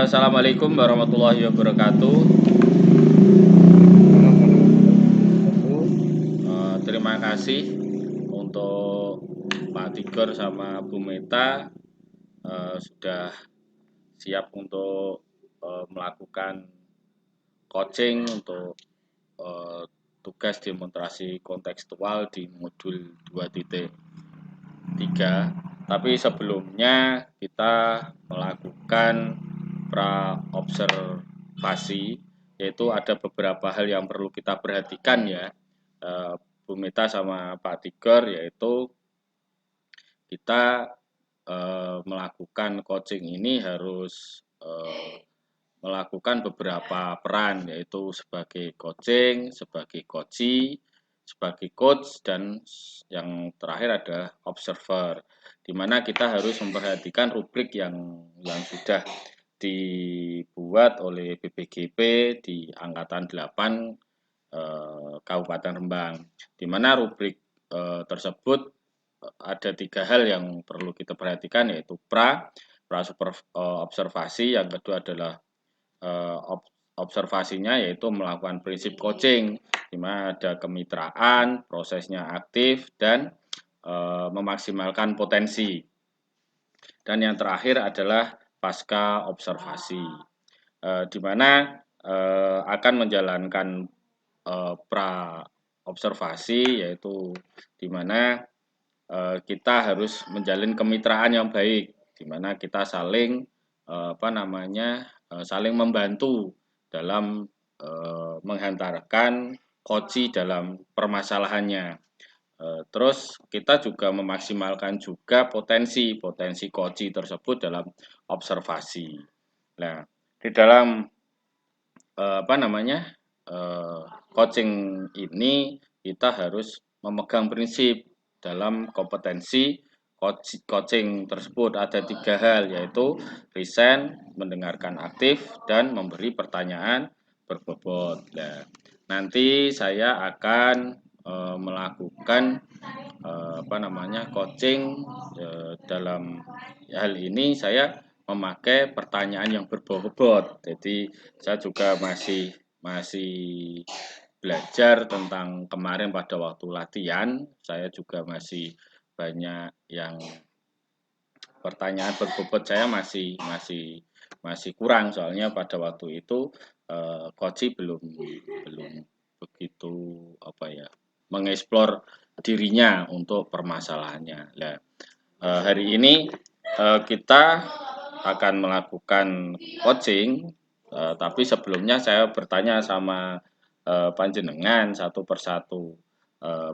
Assalamualaikum warahmatullahi wabarakatuh. Terima kasih untuk Pak Tigor sama Bu Meta sudah siap untuk melakukan coaching untuk eh, tugas demonstrasi kontekstual di modul 2.3. Tapi sebelumnya kita melakukan pra-observasi, yaitu ada beberapa hal yang perlu kita perhatikan ya, Bu Meta sama Pak Tigor, yaitu kita melakukan coaching ini harus melakukan beberapa peran, yaitu sebagai coaching, sebagai coachee, sebagai coach, dan yang terakhir adalah observer, di mana kita harus memperhatikan rubrik yang sudah dibuat oleh BPGP di Angkatan 8 Kabupaten Rembang, di mana rubrik tersebut ada 3 hal yang perlu kita perhatikan, yaitu pra observasi, yang kedua adalah observasinya yaitu melakukan prinsip coaching, di mana ada kemitraan, prosesnya aktif, dan memaksimalkan potensi. Dan yang terakhir adalah pasca observasi, di mana akan menjalankan pra observasi, yaitu di mana kita harus menjalin kemitraan yang baik, di mana kita saling saling membantu dalam menghantarkan coachee dalam permasalahannya. Terus kita juga memaksimalkan juga potensi coachee tersebut dalam observasi. Nah, di dalam coaching ini kita harus memegang prinsip dalam kompetensi coaching tersebut. Ada 3 hal, yaitu listen, mendengarkan aktif, dan memberi pertanyaan berbobot. Nah, nanti saya akan melakukan coaching. Dalam hal ini saya memakai pertanyaan yang berbobot. Jadi saya juga masih belajar tentang kemarin pada waktu latihan. Saya juga masih banyak yang pertanyaan berbobot saya masih kurang, soalnya pada waktu itu coachee belum begitu mengeksplor dirinya untuk permasalahannya. Nah, hari ini kita akan melakukan coaching, tapi sebelumnya saya bertanya sama panjenengan satu persatu.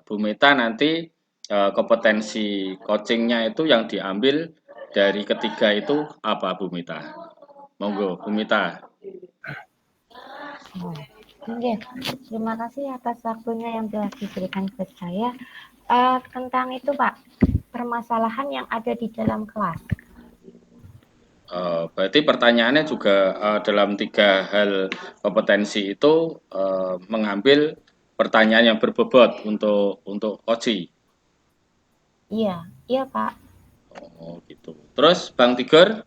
Bu Meta, nanti kompetensi coachingnya itu yang diambil dari ketiga itu apa, Bu Mita? Monggo, Bu Mita. Oke, terima kasih atas waktunya yang telah diberikan ke saya. Tentang itu, Pak, permasalahan yang ada di dalam kelas. Berarti pertanyaannya juga dalam 3 hal kompetensi itu mengambil pertanyaan yang berbobot untuk coachee. Iya Pak. Oh gitu. Terus Bang Tigor?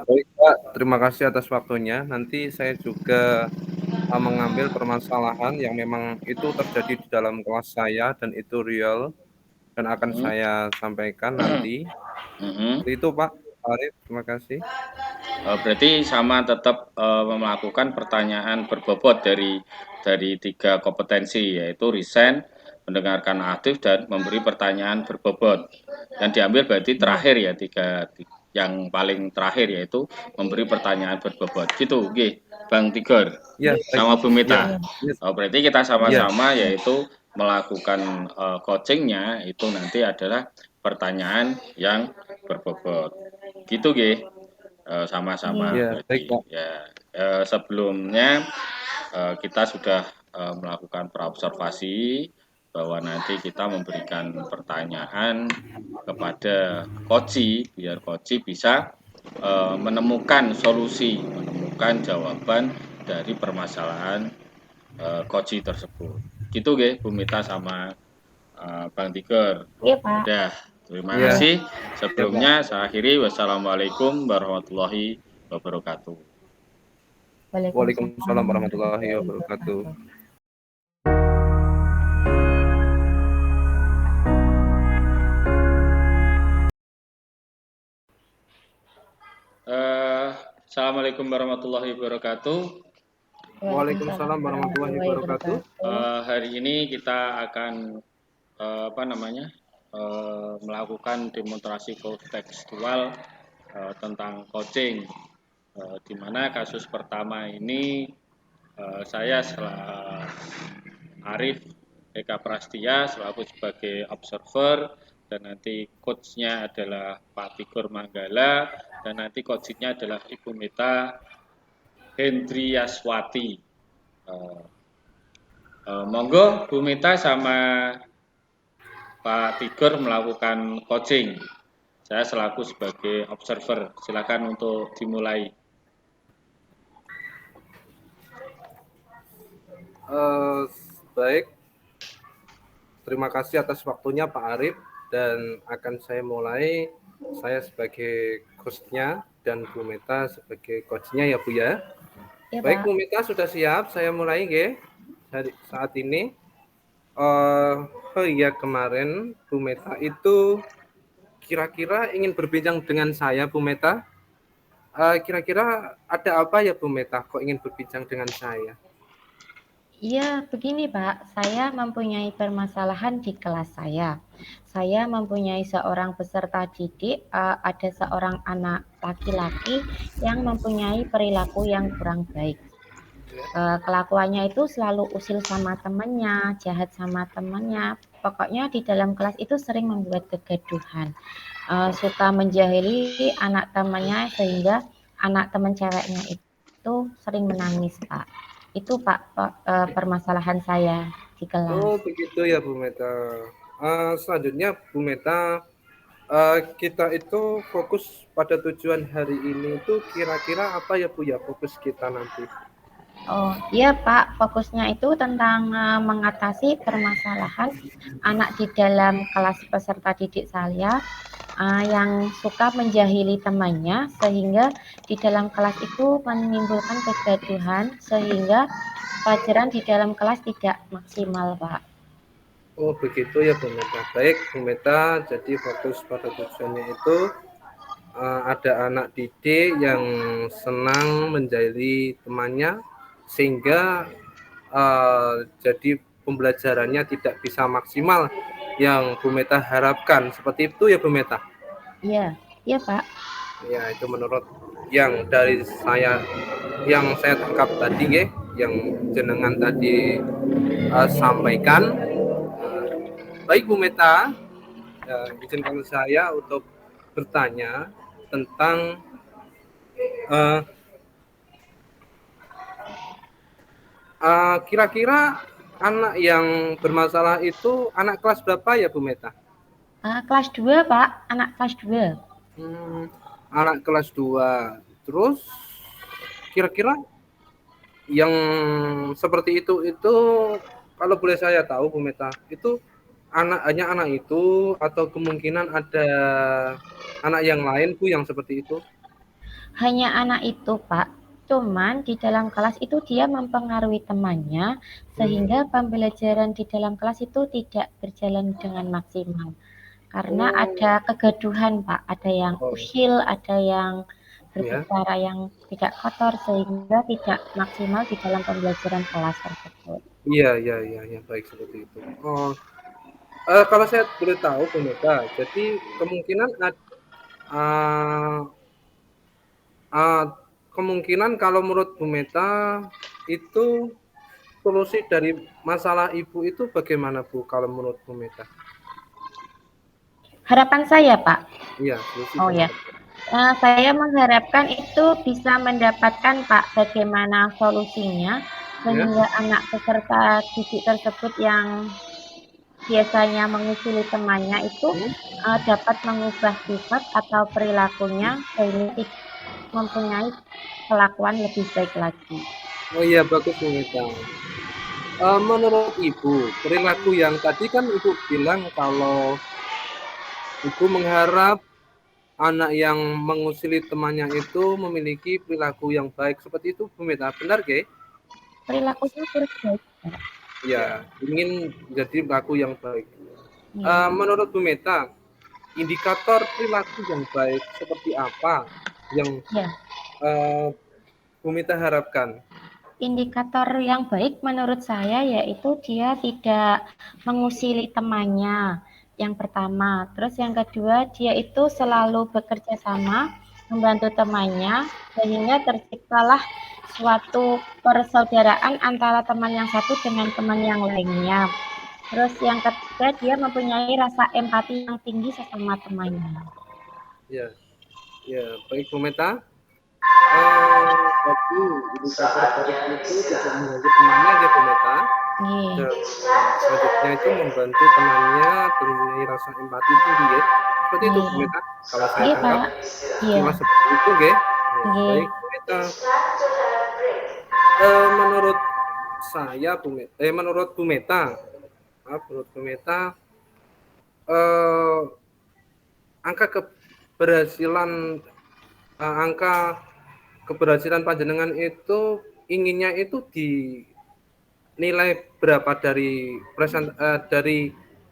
Baik Pak, terima kasih atas waktunya. Nanti saya juga mengambil permasalahan yang memang itu terjadi di dalam kelas saya dan itu real dan akan saya sampaikan nanti. Itu Pak Arif, terima kasih. Berarti sama tetap melakukan pertanyaan berbobot dari 3 kompetensi, yaitu listen, mendengarkan aktif, dan memberi pertanyaan berbobot. Dan diambil berarti terakhir ya, 3 yang paling terakhir, yaitu memberi pertanyaan berbobot. Gitu, nggih, Bang Tigor. Ya, sama Bu Mita. ya. Berarti kita sama-sama yaitu melakukan coachingnya itu nanti adalah pertanyaan yang berbobot. Gitu, nggih. Sama-sama. Ya, baik, Pak. Ya, sebelumnya kita sudah melakukan praobservasi bahwa nanti kita memberikan pertanyaan kepada coachee, biar coachee bisa menemukan solusi, menemukan jawaban dari permasalahan coachee tersebut. Gitu nggih, Bu Mita sama Bang Tigor. Iya Pak. Udah. Terima Iya. kasih. Ya, Pak. Sebelumnya saya akhiri. Wassalamualaikum warahmatullahi wabarakatuh. Waalaikumsalam warahmatullahi wabarakatuh. Assalamualaikum warahmatullahi wabarakatuh. Waalaikumsalam warahmatullahi wabarakatuh. Hari ini kita akan melakukan demonstrasi kontekstual tentang coaching. Di mana kasus pertama ini saya Arif Eka Prastia selaku sebagai observer, dan nanti coachnya adalah Pak Tigor Manggala, dan nanti coachingnya adalah Ibu Meta Hendriaswati. Monggo Bu Meta sama Pak Tigor melakukan coaching. Saya selaku sebagai observer. Silakan untuk dimulai. Baik. Terima kasih atas waktunya Pak Arif, dan akan saya mulai. Saya sebagai hostnya dan Bu Meta sebagai coachnya ya Bu ya. Ya, baik, Bu Meta sudah siap, saya mulai ya. Saat ini. Ya kemarin Bu Meta itu kira-kira ingin berbincang dengan saya Bu Meta. Kira-kira ada apa ya Bu Meta kok ingin berbincang dengan saya? Iya, begini Pak, saya mempunyai permasalahan di kelas saya. Saya mempunyai seorang peserta didik, ada seorang anak laki-laki yang mempunyai perilaku yang kurang baik. Kelakuannya itu selalu usil sama temannya, jahat sama temannya. Pokoknya di dalam kelas itu sering membuat kegaduhan. Suka menjahili anak temannya sehingga anak teman ceweknya itu sering menangis, Pak. Itu Pak permasalahan saya di kelas. Oh begitu ya Bu Meta. Selanjutnya Bu Meta, kita itu fokus pada tujuan hari ini itu kira-kira apa ya Bu ya, fokus kita nanti? Oh iya Pak, fokusnya itu tentang mengatasi permasalahan anak di dalam kelas peserta didik saya yang suka menjahili temannya, sehingga di dalam kelas itu menimbulkan kegaduhan sehingga pelajaran di dalam kelas tidak maksimal Pak. Oh begitu ya Bu Meta. Baik Bu Meta, jadi fokus pada tujuannya itu ada anak didik yang senang menjahili temannya sehingga jadi pembelajarannya tidak bisa maksimal yang Bu Meta harapkan. Seperti itu ya Bu Meta? Iya, iya Pak. Ya, itu menurut yang dari saya, yang saya tangkap tadi ya, yang jenengan tadi sampaikan. Baik Bu Meta, izinkan saya untuk bertanya tentang kira-kira anak yang bermasalah itu anak kelas berapa ya Bu Meta? Kelas 2 Pak, anak kelas 2. Anak kelas 2. Terus kira-kira yang seperti itu kalau boleh saya tahu Bu Meta, itu hanya anak itu atau kemungkinan ada anak yang lain Bu yang seperti itu? Hanya anak itu Pak, cuman di dalam kelas itu dia mempengaruhi temannya sehingga pembelajaran di dalam kelas itu tidak berjalan dengan maksimal. Karena ada kegaduhan Pak, ada yang usil, ada yang berbicara yang tidak kotor sehingga tidak maksimal di dalam pembelajaran kelas tersebut. Iya, baik seperti itu. Kalau saya boleh tahu Bu Meta, jadi kemungkinan kalau menurut Bu Meta itu solusi dari masalah ibu itu bagaimana Bu kalau menurut Bu Meta? Harapan saya Pak? Iya. Ya. Saya mengharapkan itu bisa mendapatkan Pak bagaimana solusinya sehingga anak peserta didik tersebut yang biasanya mengusili temannya itu dapat mengubah sifat atau perilakunya sehingga mempunyai kelakuan lebih baik lagi. Oh iya, bagus Bu Meta. Menurut Ibu, perilaku yang tadi kan Ibu bilang kalau Ibu mengharap anak yang mengusili temannya itu memiliki perilaku yang baik. Seperti itu, Bu Meta. Benar, Ge? Perilakunya kurang baik, Pak. Ya, ingin jadi perilaku yang baik. Iya. Menurut Bu Meta, indikator perilaku yang baik seperti apa yang Ya, Bu Meta harapkan? indikator yang baik menurut saya yaitu dia tidak mengusili temannya. Yang pertama, terus yang kedua dia itu selalu bekerja sama membantu temannya sehingga terciptalah suatu persaudaraan antara teman yang satu dengan teman yang lainnya. Terus yang ketiga dia mempunyai rasa empati yang tinggi sesama temannya. Ya, ya, baik Bu Meta. Jadi indikator baik itu tidak mengganggu temannya, ya Bu Meta. Iya. Dan selanjutnya itu membantu temannya mempunyai rasa empati tinggi, ya. Seperti itu, Bu Iya. Meta. Kalau saya Iya, tangkap, Pak. Iya. cuma seperti itu, ya. Iya. Baik, Bu Meta. Menurut saya, menurut Bu Meta, menurut Bu Meta, angka keberhasilan angka keberhasilan panjenengan itu inginnya itu dinilai berapa dari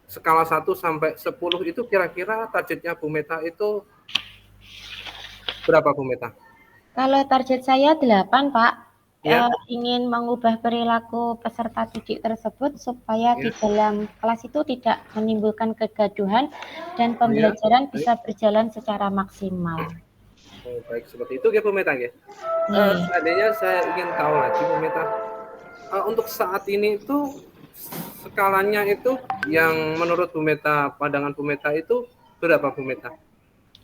skala 1 sampai 10 itu kira-kira targetnya Bu Meta itu berapa, Bu Meta? Kalau target saya 8, Pak. Ya, Ingin mengubah perilaku peserta didik tersebut supaya di ya, dalam kelas itu tidak menimbulkan kegaduhan dan ya. pembelajaran Baik. bisa berjalan secara maksimal. Oh, baik seperti itu ya Bu Meta ya. Iya. Seandainya saya ingin tahu lagi Bu Meta, untuk saat ini itu skalanya itu yang menurut Bu Meta, pandangan Bu Meta itu berapa Bu Meta?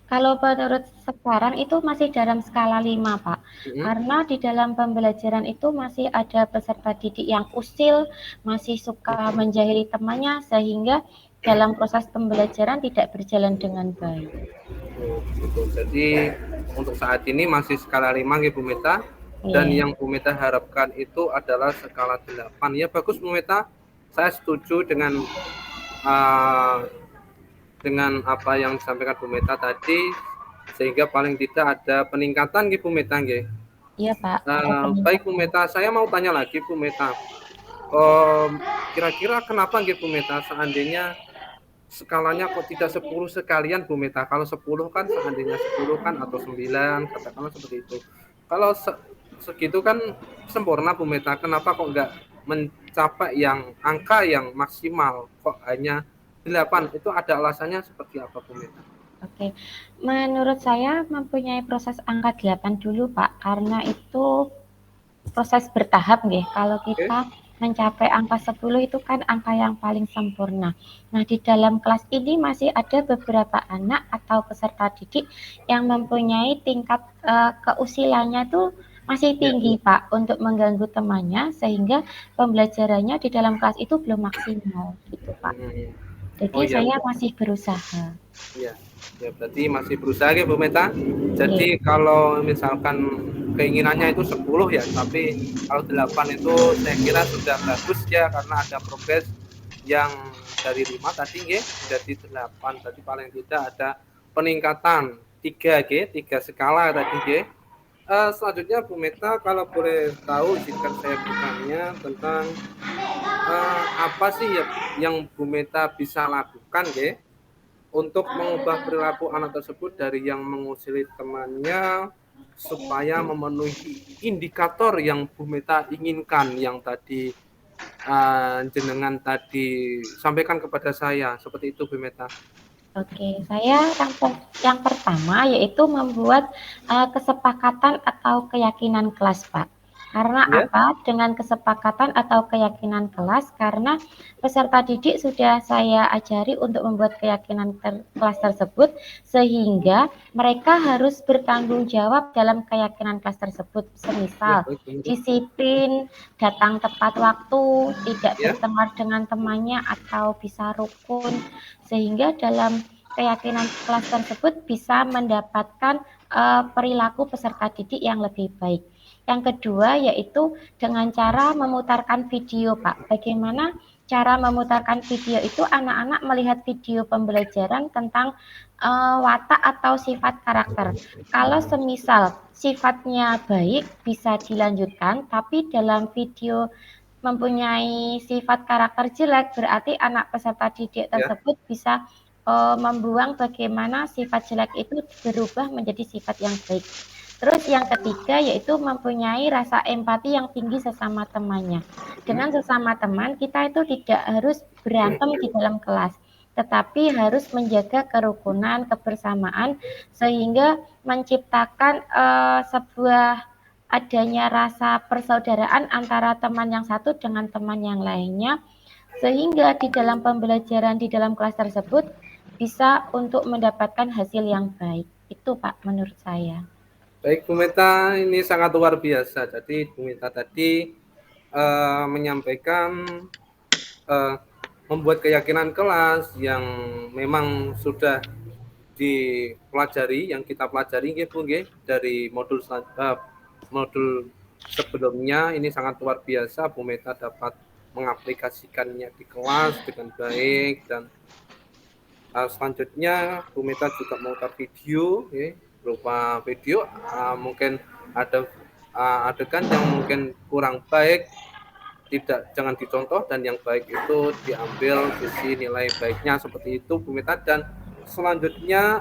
Kalau menurut sekarang itu masih dalam skala 5, Pak. Karena di dalam pembelajaran itu masih ada peserta didik yang usil, masih suka menjahili temannya, sehingga dalam proses pembelajaran tidak berjalan dengan baik. Oh, gitu. Jadi untuk saat ini masih skala 5 ya Bu Meta. Dan Iya. yang Bu Meta harapkan itu adalah skala 8. Ya bagus Bu Meta. Saya setuju dengan apa yang disampaikan Bu Meta tadi, sehingga paling tidak ada peningkatan gitu Bu Meta nggih. Iya, Pak. Ada Baik Bu peningkatan. Meta, saya mau tanya lagi Bu Meta. Kira-kira kenapa nggih Bu Meta seandainya skalanya kok tidak 10 sekalian Bu Meta? Kalau 10 kan seandainya 10 kan atau 9 katakanlah seperti itu. Kalau segitu kan sempurna Bu Meta. Kenapa kok nggak mencapai yang angka yang maksimal? Kok hanya 8? Itu ada alasannya seperti apa Bu Meta? Oke. Menurut saya mempunyai proses angka 8 dulu, Pak, karena itu proses bertahap nggih. Kalau Oke. kita mencapai angka 10 itu kan angka yang paling sempurna. Nah, di dalam kelas ini masih ada beberapa anak atau peserta didik yang mempunyai tingkat keusilannya tuh masih tinggi, Pak, untuk mengganggu temannya sehingga pembelajarannya di dalam kelas itu belum maksimal gitu, Pak. Jadi Oh ya, saya masih berusaha. ya, ya berarti masih berusaha ya Bu Meta. Iya. Jadi kalau misalkan keinginannya itu 10 ya, tapi kalau 8 itu saya kira sudah bagus ya karena ada progres yang dari 5 tadi ya jadi 8. Tadi paling tidak ada peningkatan 3 skala tadi ya. Selanjutnya Bu Meta kalau boleh tahu izinkan saya bertanya tentang apa sih yang Bu Meta bisa lakukan ya untuk mengubah perilaku anak tersebut dari yang mengusili temannya supaya memenuhi indikator yang Bu Meta inginkan yang tadi jenengan tadi sampaikan kepada saya. Seperti itu Bu Meta. Oke, saya yang pertama yaitu membuat kesepakatan atau keyakinan kelas, Pak. Karena Ya, apa? Dengan kesepakatan atau keyakinan kelas, karena peserta didik sudah saya ajari untuk membuat keyakinan kelas tersebut, sehingga mereka harus bertanggung jawab dalam keyakinan kelas tersebut. ya Semisal, baik Bu Meta. disiplin, datang tepat waktu, tidak Ya, bertengkar dengan temannya, atau bisa rukun, sehingga dalam keyakinan kelas tersebut bisa mendapatkan perilaku peserta didik yang lebih baik. Yang kedua yaitu dengan cara memutarkan video, Pak. Bagaimana cara memutarkan video itu anak-anak melihat video pembelajaran tentang watak atau sifat karakter. Kalau semisal sifatnya baik bisa dilanjutkan, tapi dalam video mempunyai sifat karakter jelek, berarti anak peserta didik tersebut bisa membuang bagaimana sifat jelek itu berubah menjadi sifat yang baik. Terus yang ketiga yaitu mempunyai rasa empati yang tinggi sesama temannya. Dengan sesama teman kita itu tidak harus berantem di dalam kelas, tetapi harus menjaga kerukunan, kebersamaan, sehingga menciptakan sebuah adanya rasa persaudaraan antara teman yang satu dengan teman yang lainnya, sehingga di dalam pembelajaran di dalam kelas tersebut bisa untuk mendapatkan hasil yang baik. Itu Pak menurut saya. Baik Bu Meta, ini sangat luar biasa. Jadi Bu Meta tadi menyampaikan membuat keyakinan kelas yang memang sudah dipelajari, yang kita pelajari Bu, dari modul sebelumnya. Ini sangat luar biasa Bu Meta dapat mengaplikasikannya di kelas dengan baik. Dan selanjutnya Bu Meta juga memutar video, berupa video mungkin ada adegan yang mungkin kurang baik, jangan dicontoh, dan yang baik itu diambil sisi nilai baiknya, seperti itu Bu Meta. Dan selanjutnya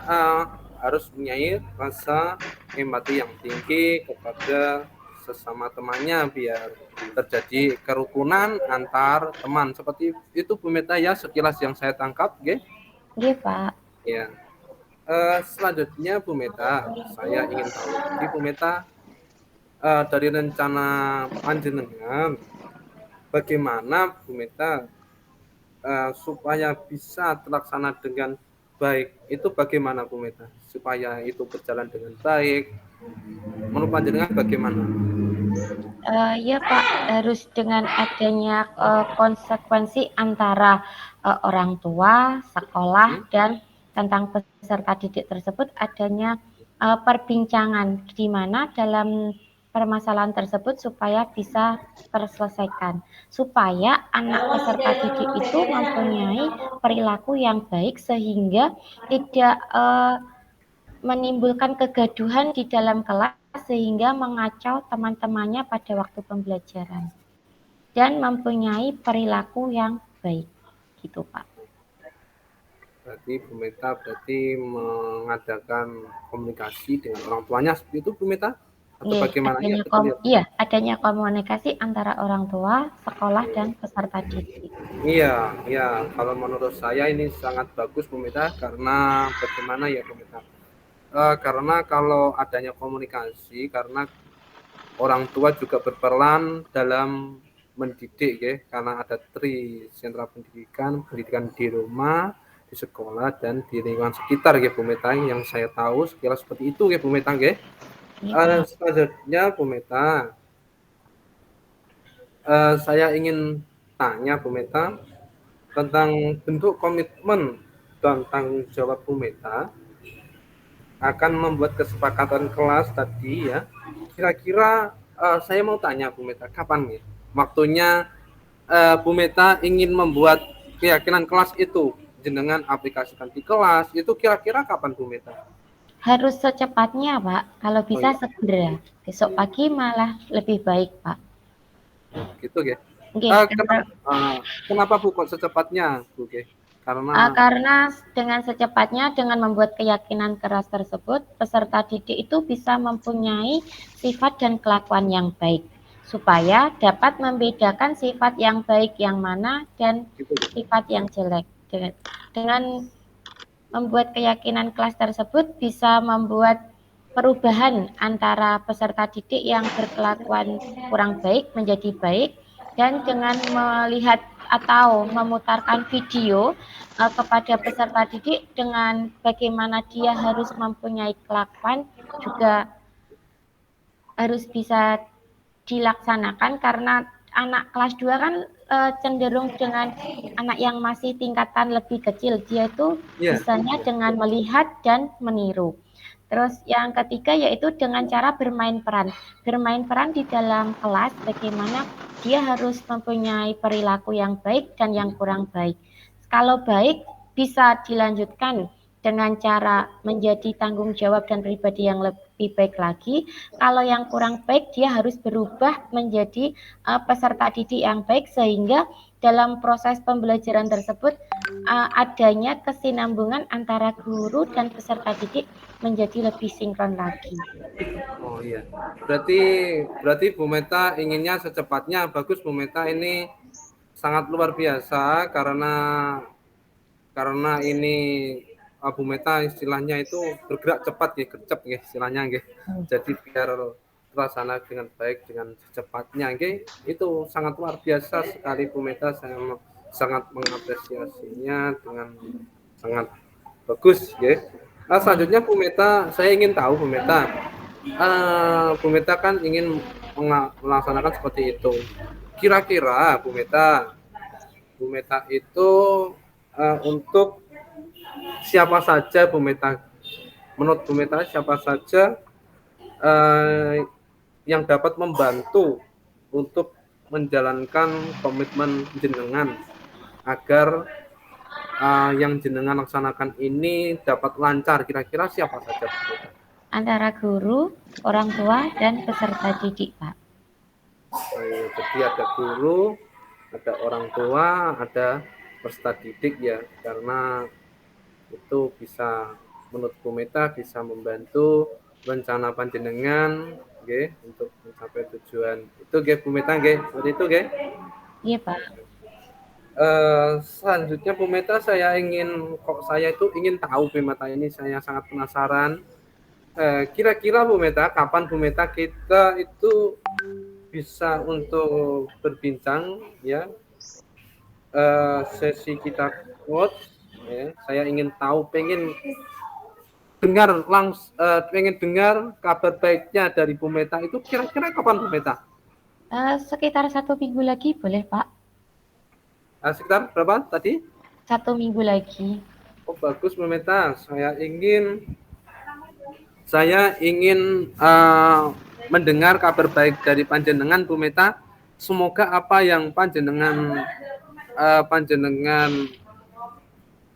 harus mempunyai rasa empati yang tinggi kepada sesama temannya biar terjadi kerukunan antar teman, seperti itu Bu Meta ya, sekilas yang saya tangkap. Iya Pak. Ya. Selanjutnya Bu Meta, saya ingin tahu lagi Bu Meta, dari rencana panjenengan bagaimana Bu Meta supaya bisa terlaksana dengan baik, itu bagaimana Bu Meta supaya itu berjalan dengan baik, menurut panjenengan bagaimana? Ya Pak, harus dengan adanya konsekuensi antara orang tua, sekolah, dan tentang peserta didik tersebut adanya perbincangan di mana dalam permasalahan tersebut supaya bisa terselesaikan, supaya anak peserta didik itu mempunyai perilaku yang baik sehingga tidak menimbulkan kegaduhan di dalam kelas sehingga mengacau teman-temannya pada waktu pembelajaran dan mempunyai perilaku yang baik, gitu Pak. Berarti Bu Meta mengadakan komunikasi dengan orang tuanya, seperti itu Bu Meta? Atau bagaimana? Adanya komunikasi antara orang tua, sekolah, dan peserta didik. Iya, kalau menurut saya ini sangat bagus Bu Meta, karena bagaimana ya Bu Meta? Karena kalau adanya komunikasi, karena orang tua juga berperan dalam mendidik ya, karena ada sentra pendidikan di rumah, di sekolah, dan di lingkungan sekitar ya Bu Meta, yang saya tahu sekilas seperti itu ya Bu Meta ya. Selanjutnya Bu Meta, saya ingin tanya Bu Meta tentang bentuk komitmen dan tanggung jawab Bu Meta akan membuat kesepakatan kelas tadi ya. Kira-kira saya mau tanya Bu Meta, kapan nih waktunya Bu Meta ingin membuat keyakinan kelas itu jenengan aplikasikan di kelas, itu kira-kira kapan Bu Meta? Harus secepatnya Pak, kalau bisa segera. Besok pagi malah lebih baik Pak. Gitu ya. Kenapa Bu kok secepatnya Bu? Karena dengan secepatnya, dengan membuat keyakinan keras tersebut, peserta didik itu bisa mempunyai sifat dan kelakuan yang baik, supaya dapat membedakan sifat yang baik yang mana dan sifat yang jelek. Dengan membuat keyakinan kelas tersebut bisa membuat perubahan antara peserta didik yang berkelakuan kurang baik menjadi baik, dan dengan melihat atau memutarkan video kepada peserta didik dengan bagaimana dia harus mempunyai kelakuan juga harus bisa dilaksanakan, karena anak kelas 2 kan cenderung dengan anak yang masih tingkatan lebih kecil, dia itu bisanya dengan melihat dan meniru. Terus yang ketiga yaitu dengan cara bermain peran di dalam kelas, bagaimana dia harus mempunyai perilaku yang baik dan yang kurang baik. Kalau baik bisa dilanjutkan dengan cara menjadi tanggung jawab dan pribadi yang lebih baik lagi. Kalau yang kurang baik dia harus berubah menjadi peserta didik yang baik sehingga dalam proses pembelajaran tersebut adanya kesinambungan antara guru dan peserta didik menjadi lebih sinkron lagi. Oh iya. Berarti Bu Meta inginnya secepatnya. Bagus Bu Meta, ini sangat luar biasa karena ini Bu Meta istilahnya itu bergerak cepat ya, gercep ya istilahnya nggih. Jadi biar terlaksana dengan baik dengan secepatnya nggih. Itu sangat luar biasa sekali Bu Meta, saya sangat mengapresiasinya dengan sangat bagus nggih. Nah, selanjutnya Bu Meta, saya ingin tahu Bu Meta. Bu Meta kan ingin melaksanakan seperti itu. Kira-kira Bu Meta itu untuk siapa saja Bu Meta? Menurut Bu Meta siapa saja yang dapat membantu untuk menjalankan komitmen jenengan agar yang jenengan laksanakan ini dapat lancar? Kira-kira siapa saja Bu Meta? Antara guru, orang tua, dan peserta didik, Pak. Jadi ada guru, ada orang tua, ada peserta didik ya, karena itu bisa menurut Bu Meta bisa membantu rencana panjenengan nggih untuk mencapai tujuan itu nggih Bu Meta nggih, seperti itu nggih. Iya, Pak. Selanjutnya Bu Meta, saya itu ingin tahu Bu Meta, ini saya sangat penasaran. Kira-kira Bu Meta, kapan Bu Meta kita itu bisa untuk berbincang ya, sesi kita quote ya. Saya ingin tahu, pengen dengar kabar baiknya dari Bu Meta itu kira-kira kapan Bu Meta? Sekitar 1 minggu lagi boleh, Pak? Sekitar berapa tadi? 1 minggu lagi. Oh bagus Bu Meta, saya ingin mendengar kabar baik dari panjenengan Bu Meta. Semoga apa yang panjenengan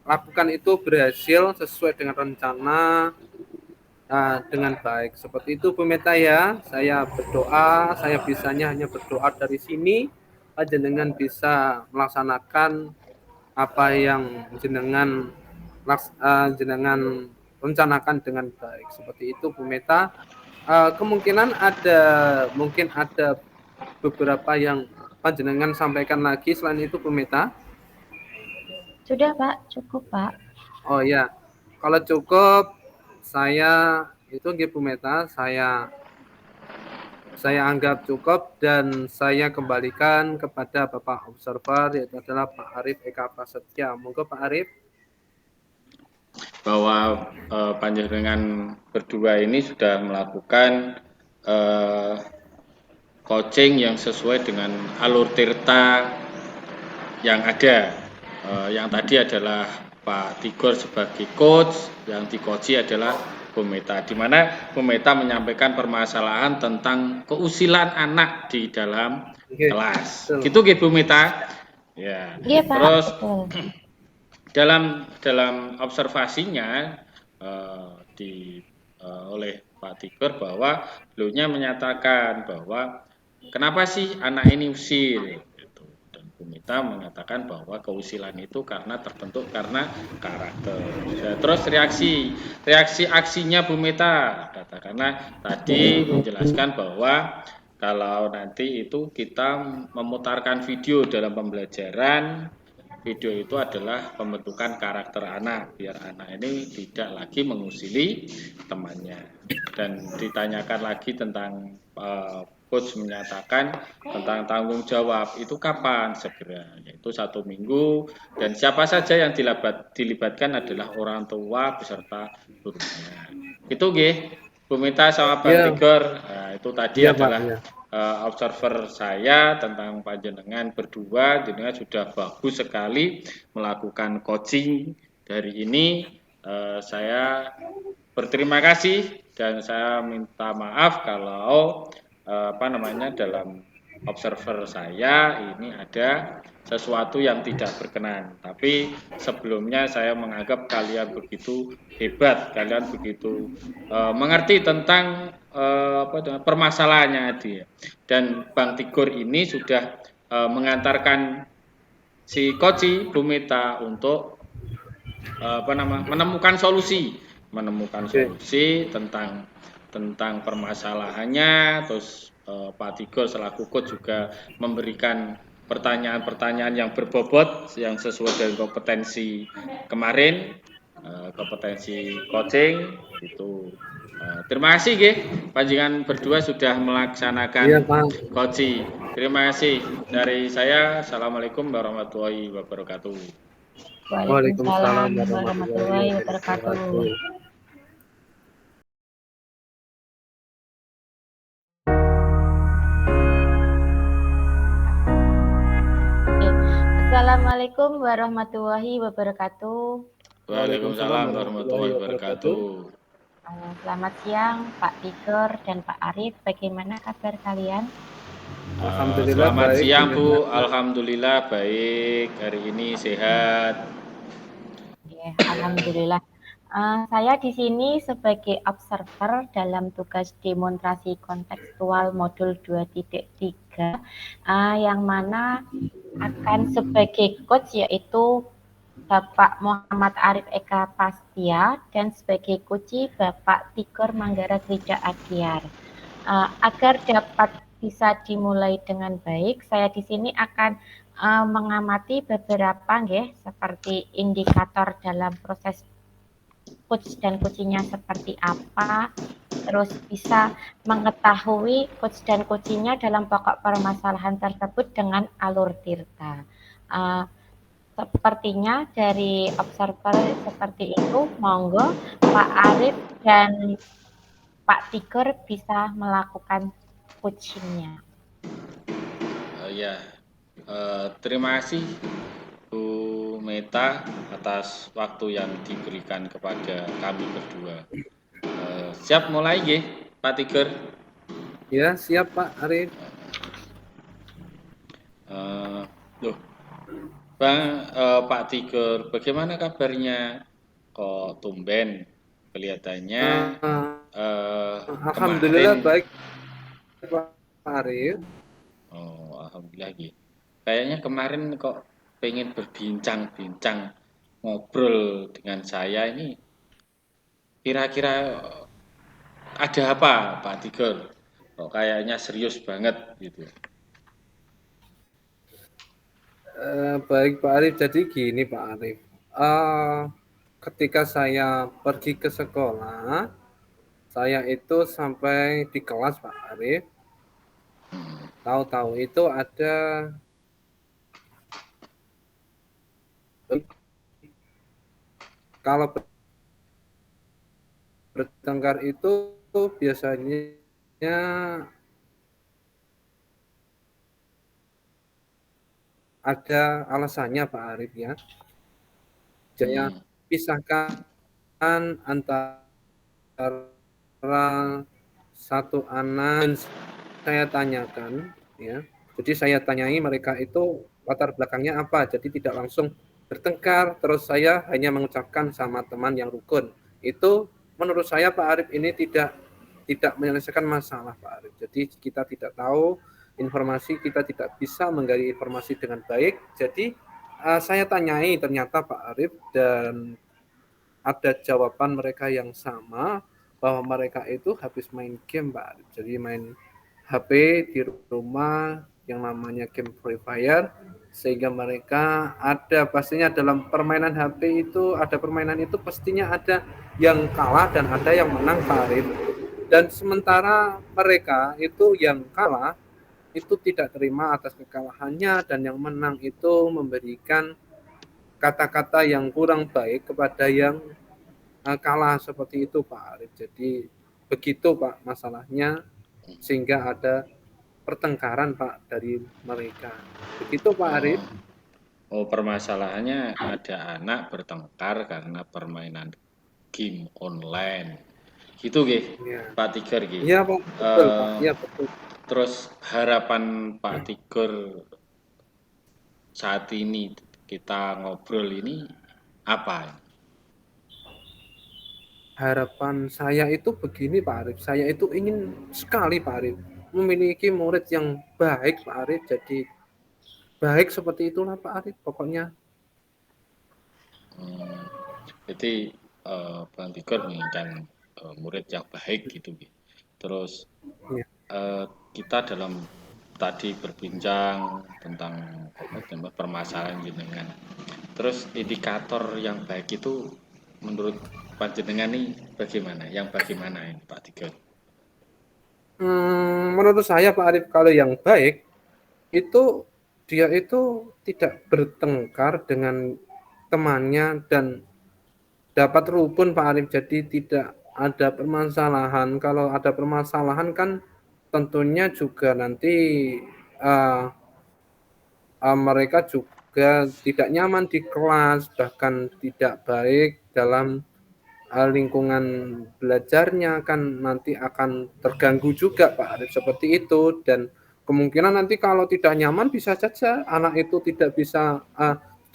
lakukan itu berhasil sesuai dengan rencana dengan baik. Seperti itu Bu Meta ya. Saya berdoa, saya bisanya hanya berdoa dari sini, panjenengan bisa melaksanakan apa yang jenengan rencanakan dengan baik. Seperti itu Bu Meta. Kemungkinan mungkin ada beberapa yang panjenengan sampaikan lagi selain itu Bu Meta. Sudah, Pak. Cukup, Pak. Oh ya, kalau cukup saya itu Bu Meta, saya anggap cukup dan saya kembalikan kepada Bapak Observer, yaitu adalah Pak Arif Eka Prasetya. Monggo Pak Arif. Bahwa panjenengan berdua ini sudah melakukan coaching yang sesuai dengan alur tirta yang ada. Yang tadi adalah Pak Tigor sebagai coach, yang dikoci adalah Bu Meta, di mana Bu Meta menyampaikan permasalahan tentang keusilan anak di dalam kelas. Gitu Bu Meta. Ya. Iya, Pak. Terus Betul. dalam observasinya oleh Pak Tigor bahwa beliaunya menyatakan bahwa kenapa sih anak ini usil? Bu Meta mengatakan bahwa keusilan itu terbentuk karena karakter. Ya, terus reaksi aksinya Bu Meta, karena tadi menjelaskan bahwa kalau nanti itu kita memutarkan video dalam pembelajaran, video itu adalah pembentukan karakter anak, biar anak ini tidak lagi mengusili temannya. Dan ditanyakan lagi tentang coach menyatakan tentang tanggung jawab itu kapan segera, yaitu 1 minggu, dan siapa saja yang dilibatkan adalah orang tua beserta gurunya. Itu Bu Meta sama Bang Tigor. Itu tadi adalah observer saya tentang panjenengan berdua. Jenengan sudah bagus sekali melakukan coaching dari ini. Saya berterima kasih dan saya minta maaf kalau dalam observer saya ini ada sesuatu yang tidak berkenan. Tapi sebelumnya saya menganggap kalian begitu hebat, kalian begitu mengerti tentang permasalahannya Adi. Dan Bang Tigor ini sudah mengantarkan si Koci Bu Meta untuk menemukan solusi tentang permasalahannya. Terus Pak Tigor selaku coach juga memberikan pertanyaan-pertanyaan yang berbobot yang sesuai dengan kompetensi kemarin, kompetensi coaching itu. Terima kasih nggih panjenengan berdua sudah melaksanakan coaching. Terima kasih dari saya. Assalamualaikum warahmatullahi wabarakatuh. Waalaikumsalam warahmatullahi wabarakatuh. Assalamualaikum warahmatullahi wabarakatuh. Waalaikumsalam warahmatullahi wabarakatuh. Selamat siang Pak Tigor dan Pak Arif. Bagaimana kabar kalian? Alhamdulillah Selamat baik. siang Bu. Alhamdulillah baik. Hari ini sehat. Ya, alhamdulillah. Saya di sini sebagai observer dalam tugas demonstrasi kontekstual modul 2.3 yang mana akan sebagai coach yaitu Bapak Muhammad Arif Eka Pastia dan sebagai coach Bapak Tigor Manggara Gereja Akyar. Agar dapat bisa dimulai dengan baik, saya di sini akan mengamati beberapa seperti indikator dalam proses coach dan coachingnya seperti apa, terus bisa mengetahui coach dan coachingnya dalam pokok permasalahan tersebut dengan alur tirta. Sepertinya dari observer seperti itu, monggo Pak Arif dan Pak Tigor bisa melakukan coachingnya. Terima kasih Bu Meta atas waktu yang diberikan kepada kami berdua. Siap mulai nggih, Pak Tigor? Ya, siap Pak Arif. Pak Tigor, bagaimana kabarnya? Kok tumben? Kelihatannya Alhamdulillah kemarin. Baik Pak Arif. Alhamdulillah gitu. Kayaknya kemarin kok pengen berbincang-bincang ngobrol dengan saya ini. Kira-kira ada apa Pak Tigor? Kok kayaknya serius banget gitu. Baik Pak Arif, jadi gini Pak Arif. Ketika saya pergi ke sekolah, saya itu sampai di kelas Pak Arif. Tahu-tahu itu ada kalau bertengkar itu biasanya ada alasannya Pak Arif ya. Jadi pisahkan antara satu anak, saya tanyakan ya. Jadi saya tanyai mereka itu latar belakangnya apa. Jadi tidak langsung bertengkar, terus saya hanya mengucapkan sama teman yang rukun. Itu menurut saya Pak Arif ini tidak menyelesaikan masalah Pak Arif. Jadi kita tidak tahu informasi, kita tidak bisa menggali informasi dengan baik. Jadi saya tanyai ternyata Pak Arif dan ada jawaban mereka yang sama bahwa mereka itu habis main game Pak Arif. Jadi main HP di rumah yang namanya game Free Fire, sehingga mereka ada pastinya dalam permainan HP itu, ada permainan itu pastinya ada yang kalah dan ada yang menang Pak Arif. Dan sementara mereka itu yang kalah itu tidak terima atas kekalahannya dan yang menang itu memberikan kata-kata yang kurang baik kepada yang kalah seperti itu Pak Arif. Jadi begitu Pak masalahnya sehingga ada pertengkaran Pak dari mereka. Begitu Pak Arif. Permasalahannya ada anak bertengkar karena permainan game online. Gitu nggih, ya. Pak Tigor nggih. Iya Pak, betul Pak. Iya betul. Terus harapan Pak Tigor saat ini kita ngobrol ini apa? Harapan saya itu begini Pak Arif, saya itu ingin sekali Pak Arif memiliki murid yang baik Pak Arif, jadi baik seperti itulah Pak Arif pokoknya. Hmm, jadi Bang Tigor menginginkan murid yang baik gitu. Terus Ya. kita dalam tadi berbincang tentang permasalahan jenengan. Terus indikator yang baik itu menurut panjenengan nih bagaimana? Yang bagaimana ini Pak Tigor? Menurut saya Pak Arif kalau yang baik itu dia itu tidak bertengkar dengan temannya dan dapat rukun Pak Arif, jadi tidak ada permasalahan. Kalau ada permasalahan kan tentunya juga nanti uh, mereka juga tidak nyaman di kelas, bahkan tidak baik dalam lingkungan belajarnya, kan nanti akan terganggu juga Pak Arif seperti itu. Dan kemungkinan nanti kalau tidak nyaman bisa saja anak itu tidak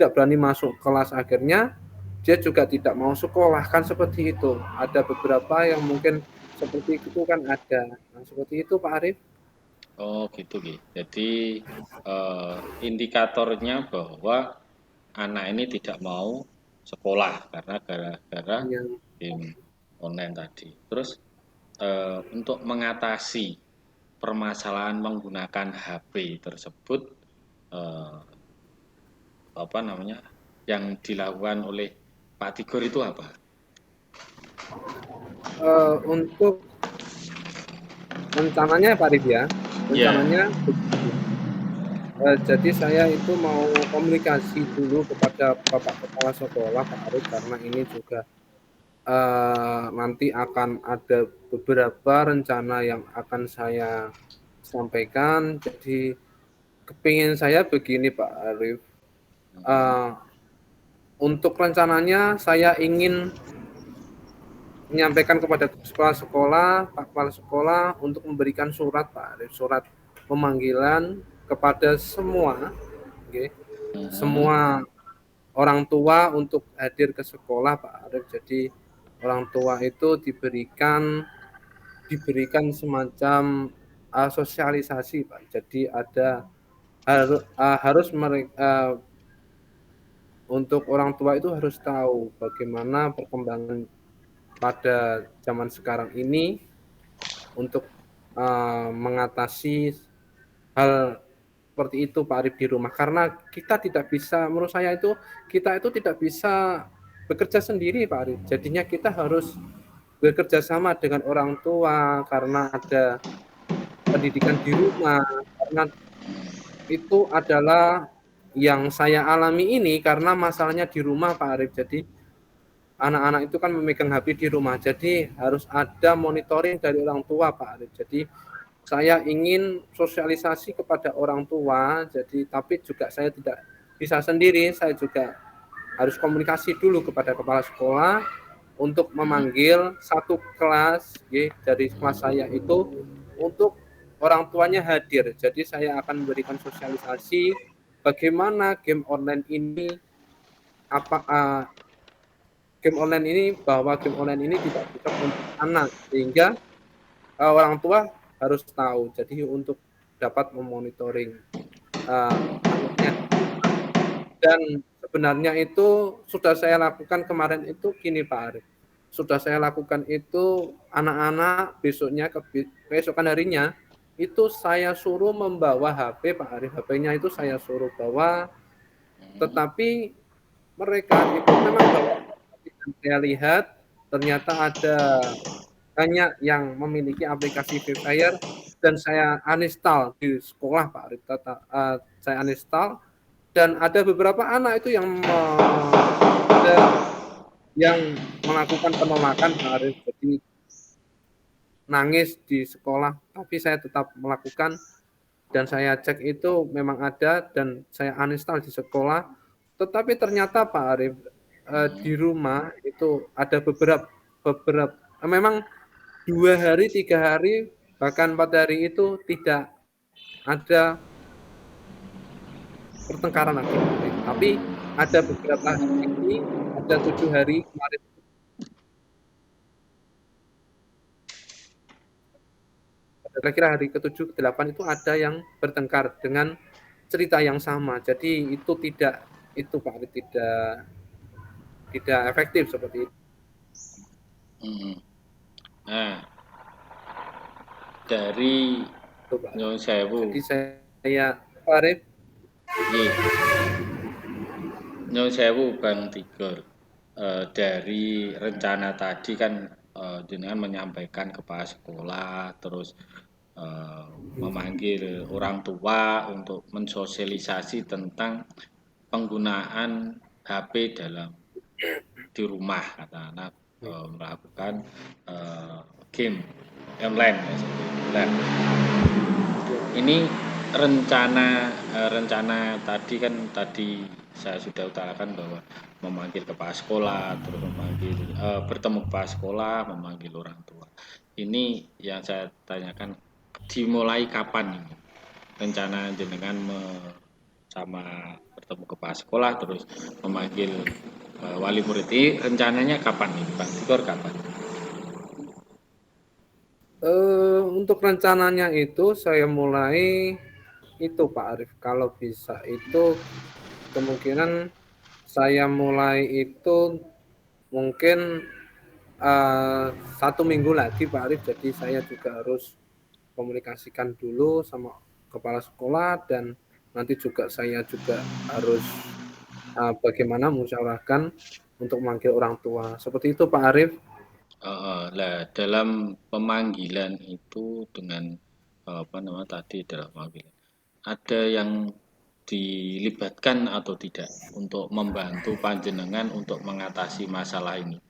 berani masuk kelas, akhirnya dia juga tidak mau sekolah, kan seperti itu. Ada beberapa yang mungkin seperti itu kan ada. Nah, seperti itu Pak Arif. Oh gitu gitu. Jadi indikatornya bahwa anak ini tidak mau sekolah karena gara-gara Yang game online tadi. Terus untuk mengatasi permasalahan menggunakan HP tersebut eh, apa namanya yang dilakukan oleh Pak Tigor itu apa? untuk rencananya Pak Arif ya, Ya. rencananya begini. Jadi saya itu mau komunikasi dulu kepada Bapak Kepala Sekolah Pak Arif, karena ini juga nanti akan ada beberapa rencana yang akan saya sampaikan. Jadi kepingin saya begini Pak Arif, uh, untuk rencananya saya ingin menyampaikan kepada kepala sekolah, Pak Kepala Sekolah untuk memberikan surat Pak Arif, surat pemanggilan kepada semua, okay, semua orang tua untuk hadir ke sekolah Pak Arif. Jadi orang tua itu diberikan semacam sosialisasi Pak. Jadi harus mereka untuk orang tua itu harus tahu bagaimana perkembangan pada zaman sekarang ini untuk mengatasi hal seperti itu Pak Arif di rumah, karena kita tidak bisa, menurut saya itu kita itu tidak bisa bekerja sendiri Pak Arif. Jadinya kita harus bekerja sama dengan orang tua karena ada pendidikan di rumah, karena itu adalah yang saya alami ini karena masalahnya di rumah Pak Arif. Jadi anak-anak itu kan memegang HP di rumah, jadi harus ada monitoring dari orang tua Pak Arif. Jadi saya ingin sosialisasi kepada orang tua, jadi tapi juga saya tidak bisa sendiri, saya juga harus komunikasi dulu kepada kepala sekolah untuk memanggil satu kelas dari kelas saya itu untuk orang tuanya hadir. Jadi saya akan memberikan sosialisasi bagaimana game online ini, bahwa game online ini tidak cocok untuk anak, sehingga orang tua harus tahu. Jadi untuk dapat memonitoring anaknya. Dan sebenarnya itu sudah saya lakukan kemarin itu gini Pak Arif. Sudah saya lakukan itu anak-anak keesokan harinya itu saya suruh membawa HP Pak Arif. HP-nya itu saya suruh bawa, tetapi mereka itu memang bawa. Saya lihat ternyata ada banyak yang memiliki aplikasi Free Fire dan saya uninstall di sekolah Pak Arif. Saya uninstall dan ada beberapa anak itu yang melakukan penolakan Pak Arif. Jadi nangis di sekolah, tapi saya tetap melakukan dan saya cek itu memang ada dan saya uninstall di sekolah. Tetapi ternyata Pak Arif di rumah itu ada beberapa memang 2 hari 3 hari Bahkan pada hari itu tidak ada pertengkaran lagi, Pak Arif. Tapi ada beberapa hari, ada 7 hari kemarin, kira-kira hari ke-7, ke-8 itu ada yang bertengkar dengan cerita yang sama. Jadi itu tidak itu Pak Arif, tidak efektif seperti Mhm. Nah, dari itu Pak Arif. Nyun Sewu, Jadi saya Pak Arif, nggih, Nyun Sewu Bang Tigor. Dari rencana tadi kan jenengan menyampaikan kepala sekolah, terus eh, memanggil orang tua untuk mensosialisasi tentang penggunaan HP dalam di rumah kata anak melakukan eh, game online ya, seperti itu. Nah, ini rencana tadi kan tadi saya sudah utarakan bahwa memanggil kepala sekolah, terus bertemu kepala sekolah, memanggil orang tua. Ini yang saya tanyakan dimulai kapan ini? Rencana jenengan sama bertemu kepala sekolah terus memanggil wali murid ini rencananya kapan nih Bang Tigor kapan? untuk rencananya itu saya mulai itu Pak Arif, kalau bisa itu kemungkinan saya mulai itu mungkin 1 minggu lagi Pak Arif. Jadi saya juga harus komunikasikan dulu sama kepala sekolah dan nanti juga saya juga harus bagaimana musyawarahkan untuk memanggil orang tua. Seperti itu Pak Arif. Lah dalam pemanggilan itu dengan apa namanya tadi dalam pemanggilan ada yang dilibatkan atau tidak untuk membantu panjenengan untuk mengatasi masalah ini?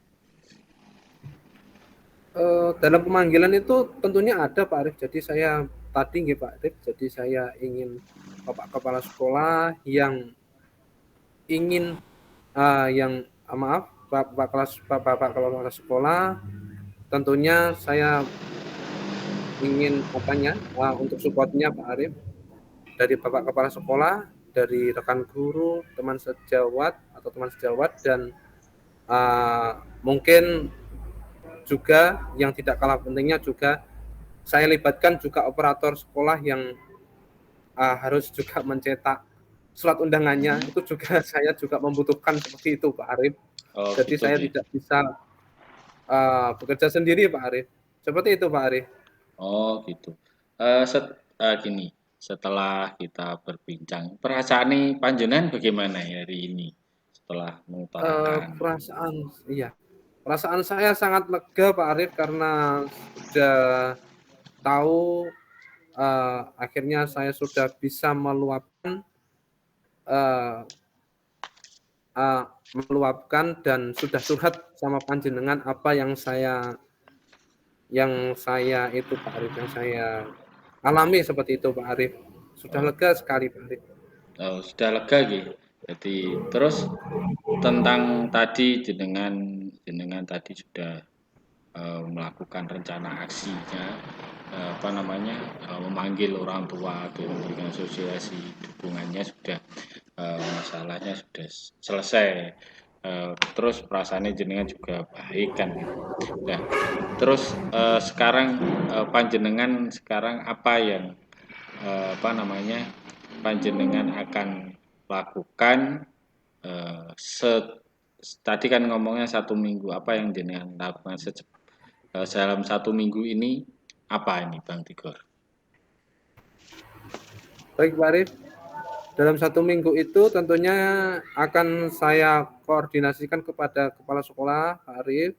Dalam pemanggilan itu tentunya ada Pak Arif. Jadi saya tadi nggih Pak Arif, jadi saya ingin Bapak Kepala Sekolah yang ingin yang maaf Bapak Kepala Sekolah, tentunya saya ingin untuk support-nya Pak Arif, dari Bapak Kepala Sekolah, dari rekan guru, teman sejawat dan mungkin juga yang tidak kalah pentingnya juga saya libatkan juga operator sekolah yang harus juga mencetak surat undangannya. Mhm. Itu juga saya juga membutuhkan seperti itu Pak Arif. Oh Jadi gitu saya nggih. tidak bisa bekerja sendiri Pak Arif. Seperti itu Pak Arif. Oh gitu. Gini, setelah kita berbincang, perasaan nih panjenengan bagaimana hari ini setelah mengutarakan? Iya, perasaan saya sangat lega Pak Arif karena sudah tahu, akhirnya saya sudah bisa eee meluapkan dan sudah curhat sama panjenengan apa yang saya itu Pak Arif, yang saya alami seperti itu Pak Arif. Sudah Oh, lega sekali Pak Arif. sudah lega gitu. Jadi terus tentang tadi jenengan jenengan tadi sudah melakukan rencana aksinya, apa namanya, memanggil orang tua dan memberikan sosialisasi dukungannya sudah, masalahnya sudah selesai, terus perasaannya jenengan juga baik kan gitu. Nah, terus, sekarang, panjenengan sekarang apa yang, apa namanya, panjenengan akan lakukan, tadi kan ngomongnya 1 minggu, apa yang jenengan lakukan dalam 1 minggu ini apa ini Bang Tigor? Baik Pak Arif, dalam 1 minggu itu tentunya akan saya koordinasikan kepada kepala sekolah Pak Arif.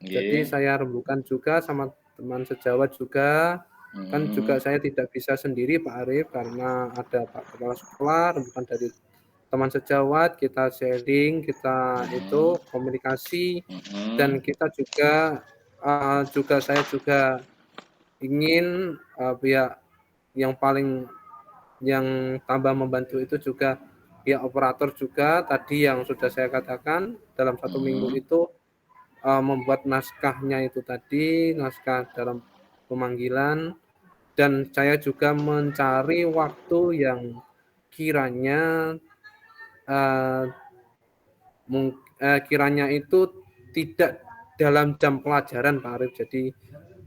Jadi Nggih, saya rembukan juga sama teman sejawat juga, kan juga mhm, saya tidak bisa sendiri Pak Arif karena ada Pak Kepala Sekolah, rembukan dari teman sejawat, kita sharing, kita mhm, itu komunikasi mhm, dan kita juga saya juga ingin, pihak yang paling yang tambah membantu itu juga pihak operator juga tadi yang sudah saya katakan dalam 1 minggu mhm, itu membuat naskahnya itu tadi, naskah dalam pemanggilan dan saya juga mencari waktu yang kiranya uh, kiranya itu tidak dalam jam pelajaran Pak Arif. Jadi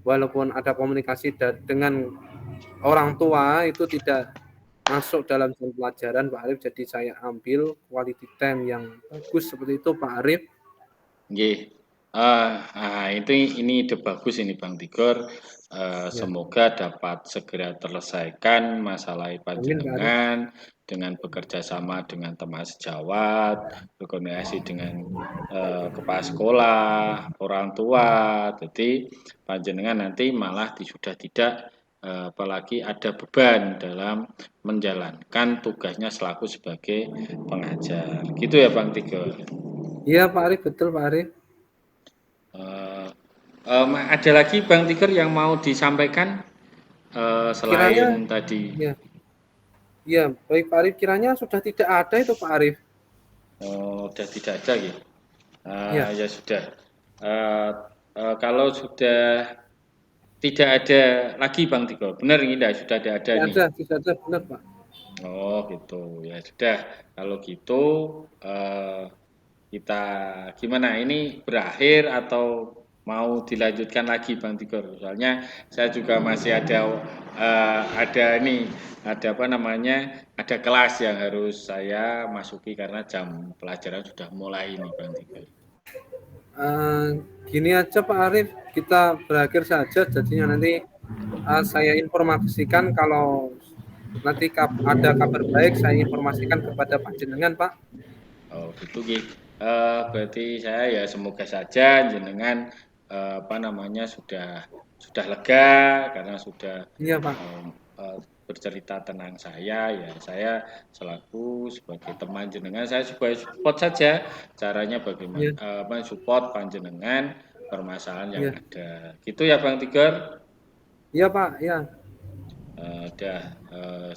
walaupun ada komunikasi dengan orang tua itu tidak masuk dalam jam pelajaran Pak Arif. Jadi saya ambil quality time yang bagus seperti itu Pak Arif. Nggih. Ini ide bagus ini Bang Tigor. Semoga dapat segera terselesaikan masalah panjenengan dengan bekerja sama dengan teman sejawat, berkoordinasi dengan kepala sekolah, orang tua. Jadi panjenengan nanti malah sudah tidak apalagi ada beban dalam menjalankan tugasnya selaku sebagai pengajar. Gitu ya Bang Tigor. Iya Pak Arif, betul Pak Arif. Ada lagi Bang Tigor yang mau disampaikan selain tadi? Iya, baik Pak Arif. Kiranya sudah tidak ada itu Pak Arif. Sudah tidak ada gitu. Ya sudah. Kalau sudah tidak ada lagi Bang Tigor, benar ini sudah ada nih. Tidak ada benar Pak. Oh gitu, ya sudah. Kalau gitu kita gimana? Ini berakhir atau mau dilanjutkan lagi Bang Tigor? Soalnya saya juga masih ada ada kelas yang harus saya masuki karena jam pelajaran sudah mulai ini Bang Tigor. Gini aja Pak Arif, kita berakhir saja. Jadinya nanti saya informasikan kalau nanti ada kabar baik saya informasikan kepada Pak Jenengan Pak. Oh gitu gitu. Berarti saya ya semoga saja jenengan sudah lega karena sudah bercerita tentang saya, ya saya selaku sebagai teman jenengan saya support saja caranya bagaimana support panjenengan permasalahan yang ada. Gitu ya Bang Tigor? Iya Pak, ya.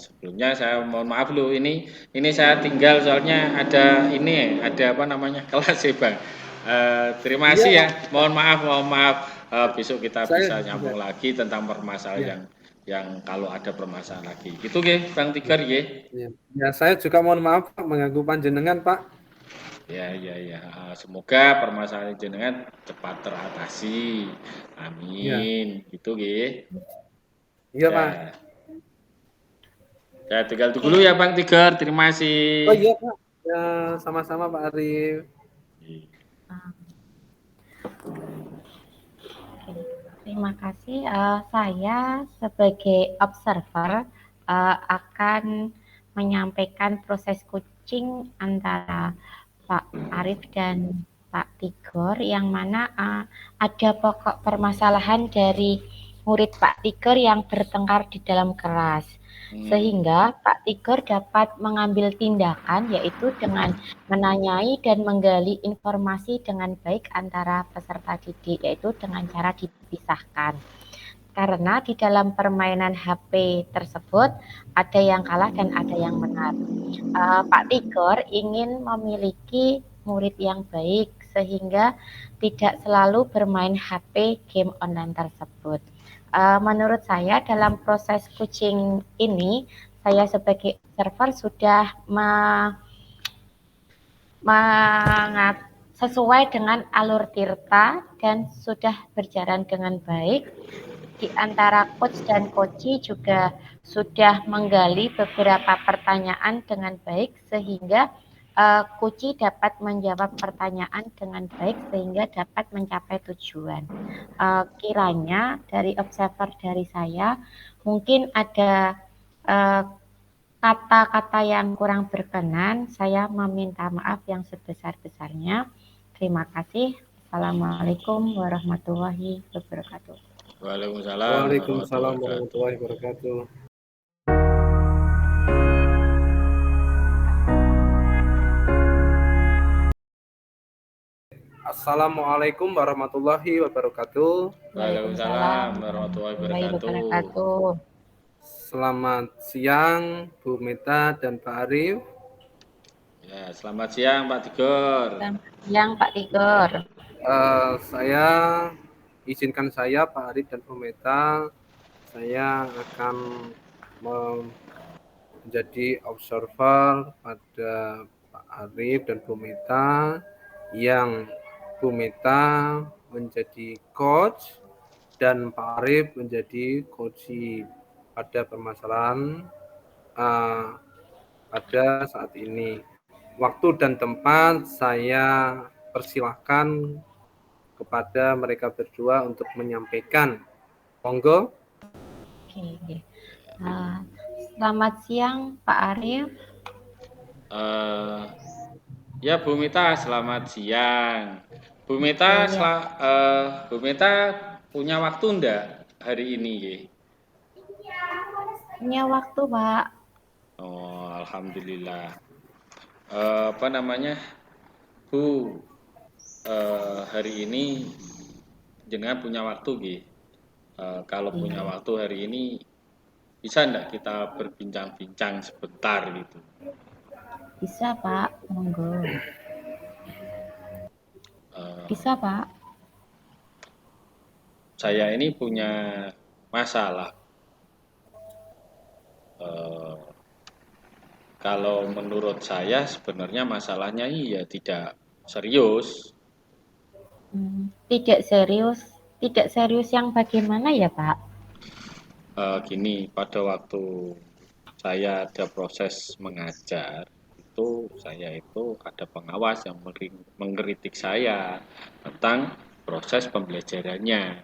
Sebelumnya saya mohon maaf dulu, ini saya tinggal soalnya ada kelas ya Bang. Terima kasih ya. Mohon maaf. Besok kita bisa nyambung lagi tentang permasalahan yang kalau ada permasalahan lagi. Gitu nggih Bang Tigor nggih. Ya, saya juga mohon maaf Pak mengganggu panjenengan Pak. Ya. Semoga permasalahan jenengan cepat teratasi. Amin. Gitu nggih. Iya Pak. Ya, tinggal dulu ya Bang Tigor, terima kasih. Oh iya Pak, ya sama-sama Pak Arif. Terima kasih. Saya sebagai observer akan menyampaikan proses coaching antara Pak Arif dan Pak Tigor, yang mana ada pokok permasalahan dari murid Pak Tigor yang bertengkar di dalam kelas. Sehingga Pak Tigor dapat mengambil tindakan, yaitu dengan menanyai dan menggali informasi dengan baik antara peserta didik, yaitu dengan cara dipisahkan. Karena di dalam permainan HP tersebut ada yang kalah dan ada yang menang. Pak Tigor ingin memiliki murid yang baik sehingga tidak selalu bermain HP game online tersebut. Menurut saya dalam proses coaching ini, saya sebagai observer sudah sesuai dengan alur Tirta dan sudah berjalan dengan baik. Di antara coach dan coachee juga sudah menggali beberapa pertanyaan dengan baik sehingga coachee dapat menjawab pertanyaan dengan baik sehingga dapat mencapai tujuan. Kiranya dari observer dari saya mungkin ada kata-kata yang kurang berkenan, saya meminta maaf yang sebesar-besarnya. Terima kasih. Assalamualaikum warahmatullahi wabarakatuh. Waalaikumsalam warahmatullahi wabarakatuh. Assalamualaikum warahmatullahi wabarakatuh. Waalaikumsalam warahmatullahi wabarakatuh. Selamat siang Bu Meta dan Pak Arif. Ya, selamat siang Pak Tigor. Selamat siang Pak Tigor. Izinkan saya Pak Arif dan Bu Meta, saya akan menjadi observer pada Pak Arif dan Bu Mita, yang Bu Mita menjadi coach dan Pak Arif menjadi coachee pada permasalahan pada saat ini. Waktu dan tempat saya persilahkan kepada mereka berdua untuk menyampaikan. Monggo. Oke. Selamat siang Pak Arif. Ya Bu Mita, selamat siang. Bu Mita, Iya. Bu Mita punya waktu enggak hari ini? Punya waktu Pak. Oh, alhamdulillah. Apa namanya, Bu? Hari ini jenengan punya waktu, Gi. Kalau punya Iya. waktu hari ini, bisa enggak kita berbincang-bincang sebentar gitu? Bisa Pak, monggo. Eh, Bisa Pak. saya ini punya masalah. Eh, Kalau menurut saya sebenarnya masalahnya iya tidak serius. Tidak serius. Tidak serius yang bagaimana ya Pak? Gini, pada waktu saya ada proses mengajar, itu saya itu ada pengawas yang mengkritik saya tentang proses pembelajarannya.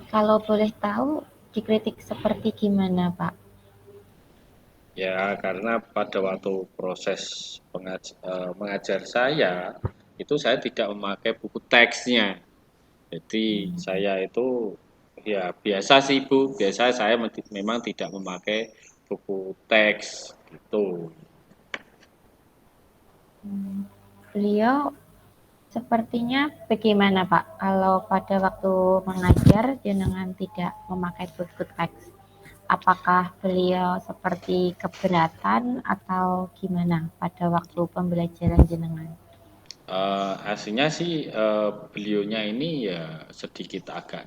Kalau boleh tahu, dikritik seperti gimana Pak? Ya, karena pada waktu proses mengajar saya, itu saya tidak memakai buku teksnya. Jadi saya itu ya biasa sih Bu, biasa saya memang tidak memakai buku teks gitu. Beliau sepertinya bagaimana Pak? Kalau pada waktu mengajar jenengan tidak memakai buku teks, apakah beliau seperti keberatan atau gimana pada waktu pembelajaran jenengan? Aslinya sih beliaunya ini ya sedikit agak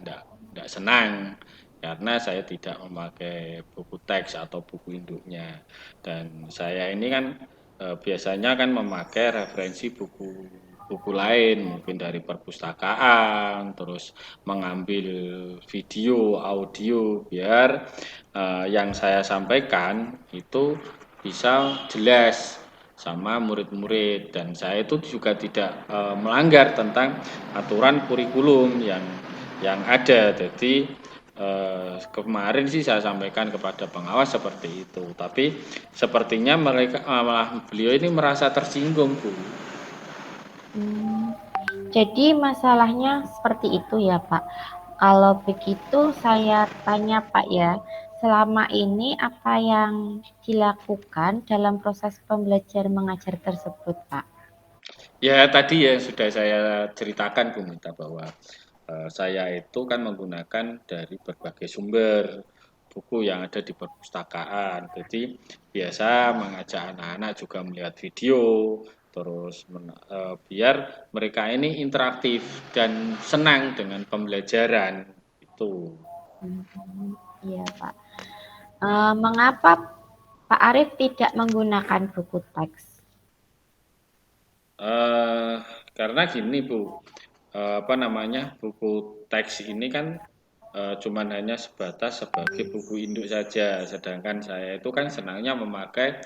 enggak senang karena saya tidak memakai buku teks atau buku induknya. Dan saya ini kan biasanya kan memakai referensi buku lain, mungkin dari perpustakaan, terus mengambil video, audio biar yang saya sampaikan itu bisa jelas sama murid-murid, dan saya itu juga tidak melanggar tentang aturan kurikulum yang ada. Jadi kemarin sih saya sampaikan kepada pengawas seperti itu, tapi sepertinya mereka malah beliau ini merasa tersinggung, Bu. Jadi masalahnya seperti itu ya Pak. Kalau begitu saya tanya Pak ya, selama ini apa yang dilakukan dalam proses pembelajaran mengajar tersebut Pak? Ya tadi ya sudah saya ceritakan Bu Mita bahwa saya itu kan menggunakan dari berbagai sumber buku yang ada di perpustakaan. Jadi biasa mengajak anak-anak juga melihat video, terus biar mereka ini interaktif dan senang dengan pembelajaran itu. Iya Pak. Mengapa Pak Arief tidak menggunakan buku teks? Eh, karena gini Bu, apa namanya, buku teks ini kan cuman hanya sebatas sebagai buku induk saja, sedangkan saya itu kan senangnya memakai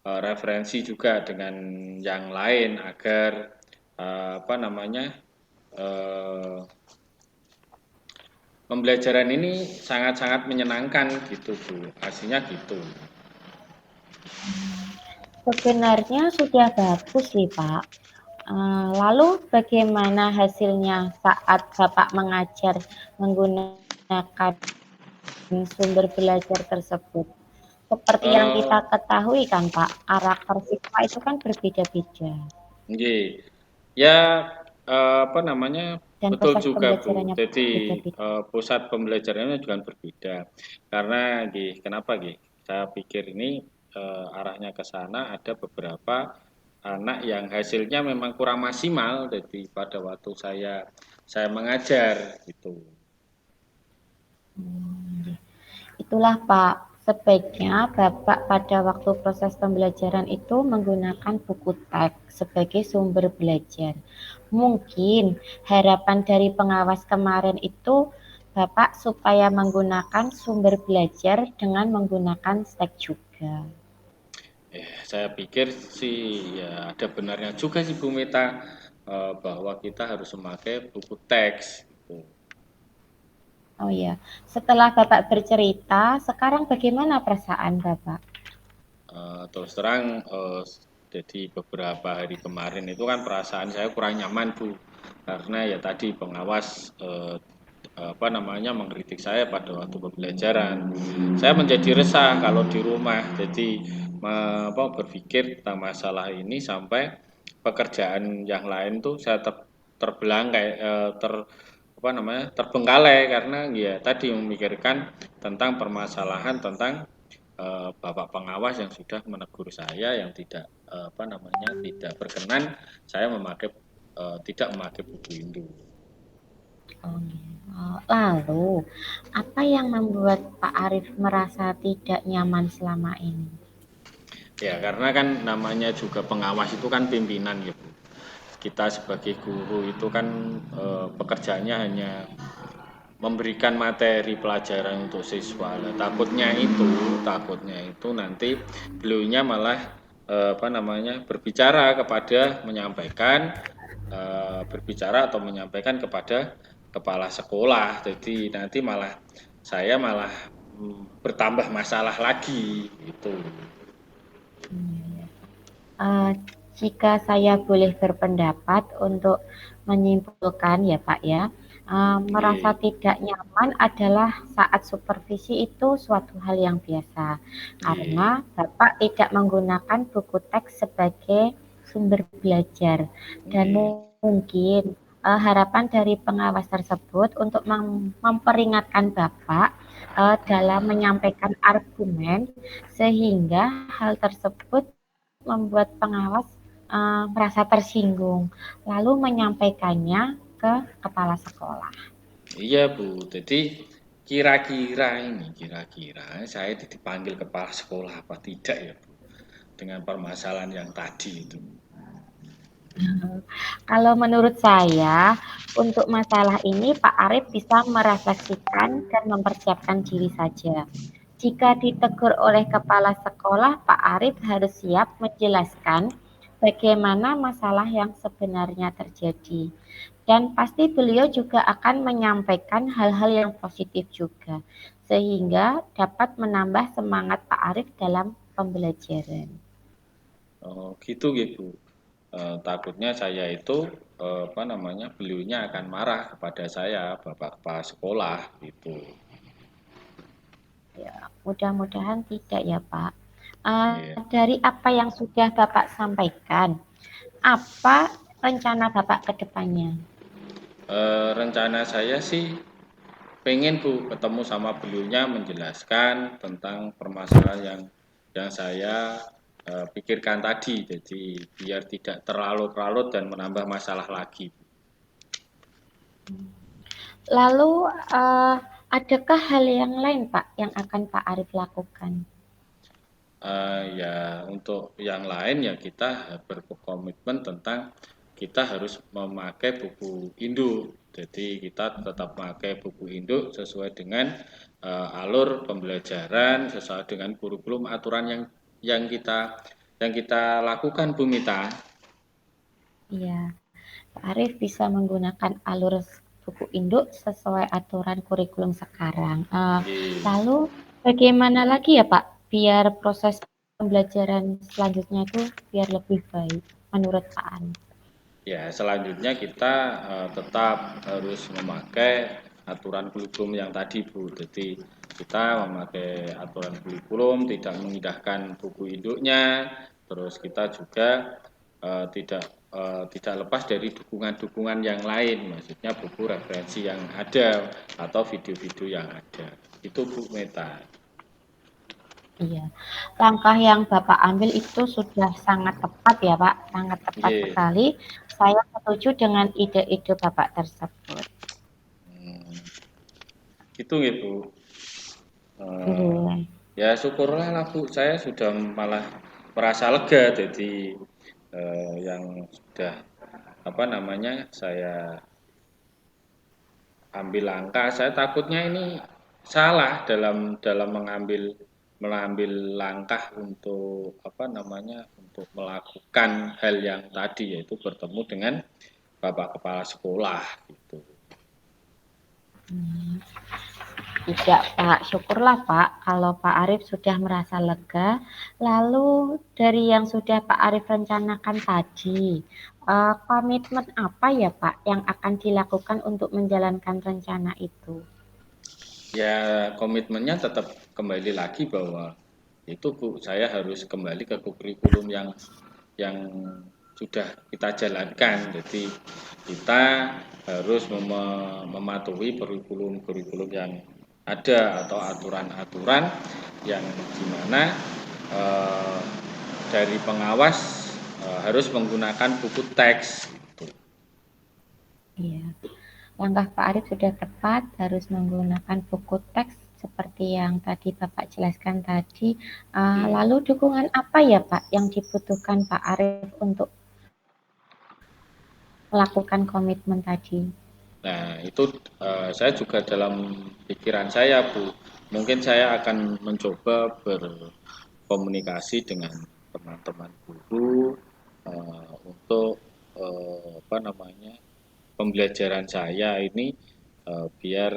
referensi juga dengan yang lain agar apa namanya, eh, pembelajaran ini sangat-sangat menyenangkan gitu Bu, aslinya gitu. Sebenarnya sudah bagus sih Pak. Lalu bagaimana hasilnya saat Bapak mengajar menggunakan sumber belajar tersebut? Seperti yang kita Eh, ketahui kan Pak, karakter siswa itu kan berbeda-beda Nggih. Ya, apa namanya, dan betul proses juga, Bu. pembelajarannya Jadi, beda-beda. pusat pembelajarannya juga berbeda. Karena kenapa saya pikir ini, arahnya ke sana ada beberapa anak yang hasilnya memang kurang maksimal, jadi pada waktu saya mengajar, gitu. Itulah Pak, sebaiknya Bapak pada waktu proses pembelajaran itu menggunakan buku teks sebagai sumber belajar. Mungkin harapan dari pengawas kemarin itu Bapak supaya menggunakan sumber belajar dengan menggunakan teks juga. Saya pikir sih ya ada benarnya juga sih Bu Meta, bahwa kita harus memakai buku teks gitu. Oh ya, setelah Bapak bercerita, sekarang bagaimana perasaan Bapak? Terus terang, jadi beberapa hari kemarin itu kan perasaan saya kurang nyaman Bu, karena ya tadi pengawas, apa namanya, mengkritik saya pada waktu pembelajaran. Saya menjadi resah kalau di rumah, jadi berpikir tentang masalah ini sampai pekerjaan yang lain tuh saya terbelangkai, terbengkalai karena ya tadi memikirkan tentang permasalahan tentang bapak pengawas yang sudah menegur saya yang tidak tidak berkenan saya tidak memakai buku Indo. Lalu, apa yang membuat Pak Arief merasa tidak nyaman selama ini? Ya karena kan namanya juga pengawas itu kan pimpinan gitu. Kita sebagai guru itu kan pekerjaannya hanya memberikan materi pelajaran untuk siswa. Nah, takutnya itu nanti beliaunya malah berbicara atau menyampaikan kepada kepala sekolah. Jadi nanti saya malah bertambah masalah lagi gitu. Uh, Jika saya boleh berpendapat untuk menyimpulkan ya Pak ya, merasa tidak nyaman adalah saat supervisi itu suatu hal yang biasa, karena Bapak tidak menggunakan buku teks sebagai sumber belajar dan mungkin harapan dari pengawas tersebut untuk memperingatkan Bapak dalam menyampaikan argumen sehingga hal tersebut membuat pengawas merasa tersinggung, lalu menyampaikannya ke kepala sekolah. Iya Bu, jadi kira-kira saya dipanggil kepala sekolah apa tidak ya Bu, dengan permasalahan yang tadi itu. Kalau menurut saya, untuk masalah ini Pak Arief bisa merefleksikan dan mempersiapkan diri saja. Jika ditegur oleh kepala sekolah, Pak Arief harus siap menjelaskan bagaimana masalah yang sebenarnya terjadi. Dan pasti beliau juga akan menyampaikan hal-hal yang positif juga, sehingga dapat menambah semangat Pak Arief dalam pembelajaran. Oh, gitu gitu. Takutnya saya itu beliaunya akan marah kepada saya, Bapak Kepala Sekolah gitu. Ya, mudah-mudahan tidak ya Pak. Iya. Dari apa yang sudah Bapak sampaikan, apa rencana Bapak ke depannya? Rencana saya sih pengen Bu ketemu sama beliaunya menjelaskan tentang permasalahan yang saya pikirkan tadi. Jadi biar tidak terlalu-larut dan menambah masalah lagi. Lalu, adakah hal yang lain Pak yang akan Pak Arief lakukan? Ya untuk yang lain ya kita berkomitmen tentang kita harus memakai buku induk. Jadi kita tetap memakai buku induk sesuai dengan alur pembelajaran, sesuai dengan kurikulum aturan yang kita lakukan Bu Mita. Iya, Pak Arief bisa menggunakan alur buku induk sesuai aturan kurikulum sekarang. Lalu bagaimana lagi ya Pak, biar proses pembelajaran selanjutnya itu biar lebih baik menurut Pak Arief? Ya, selanjutnya kita tetap harus memakai aturan kurikulum yang tadi Bu. Jadi kita memakai aturan kurikulum, tidak mengindahkan buku induknya, terus kita juga tidak lepas dari dukungan-dukungan yang lain, maksudnya buku referensi yang ada atau video-video yang ada. Itu Bu Meta. Iya, langkah yang Bapak ambil itu sudah sangat tepat ya Pak, sangat tepat Iya. sekali. Saya setuju dengan ide-ide Bapak tersebut. Gitu nggih, Bu. Nggih. Ya syukurlah lah Bu, saya sudah malah merasa lega jadi yang sudah apa namanya saya ambil langkah. Saya takutnya ini salah dalam mengambil langkah untuk apa namanya untuk melakukan hal yang tadi yaitu bertemu dengan Bapak Kepala Sekolah gitu. Tidak, Pak. Syukurlah, Pak, kalau Pak Arif sudah merasa lega. Lalu dari yang sudah Pak Arif rencanakan tadi, komitmen apa ya, Pak, yang akan dilakukan untuk menjalankan rencana itu? Ya komitmennya tetap kembali lagi bahwa itu Bu, saya harus kembali ke kurikulum yang sudah kita jalankan. Jadi kita harus mematuhi kurikulum yang ada atau aturan-aturan yang dimana dari pengawas harus menggunakan buku teks. Gitu. Iya. Langkah Pak Arif sudah tepat, harus menggunakan buku teks seperti yang tadi Bapak jelaskan tadi. Lalu dukungan apa ya Pak yang dibutuhkan Pak Arif untuk melakukan komitmen tadi? Nah, itu saya juga dalam pikiran saya, Bu. Mungkin saya akan mencoba berkomunikasi dengan teman-teman guru untuk apa namanya pembelajaran saya ini biar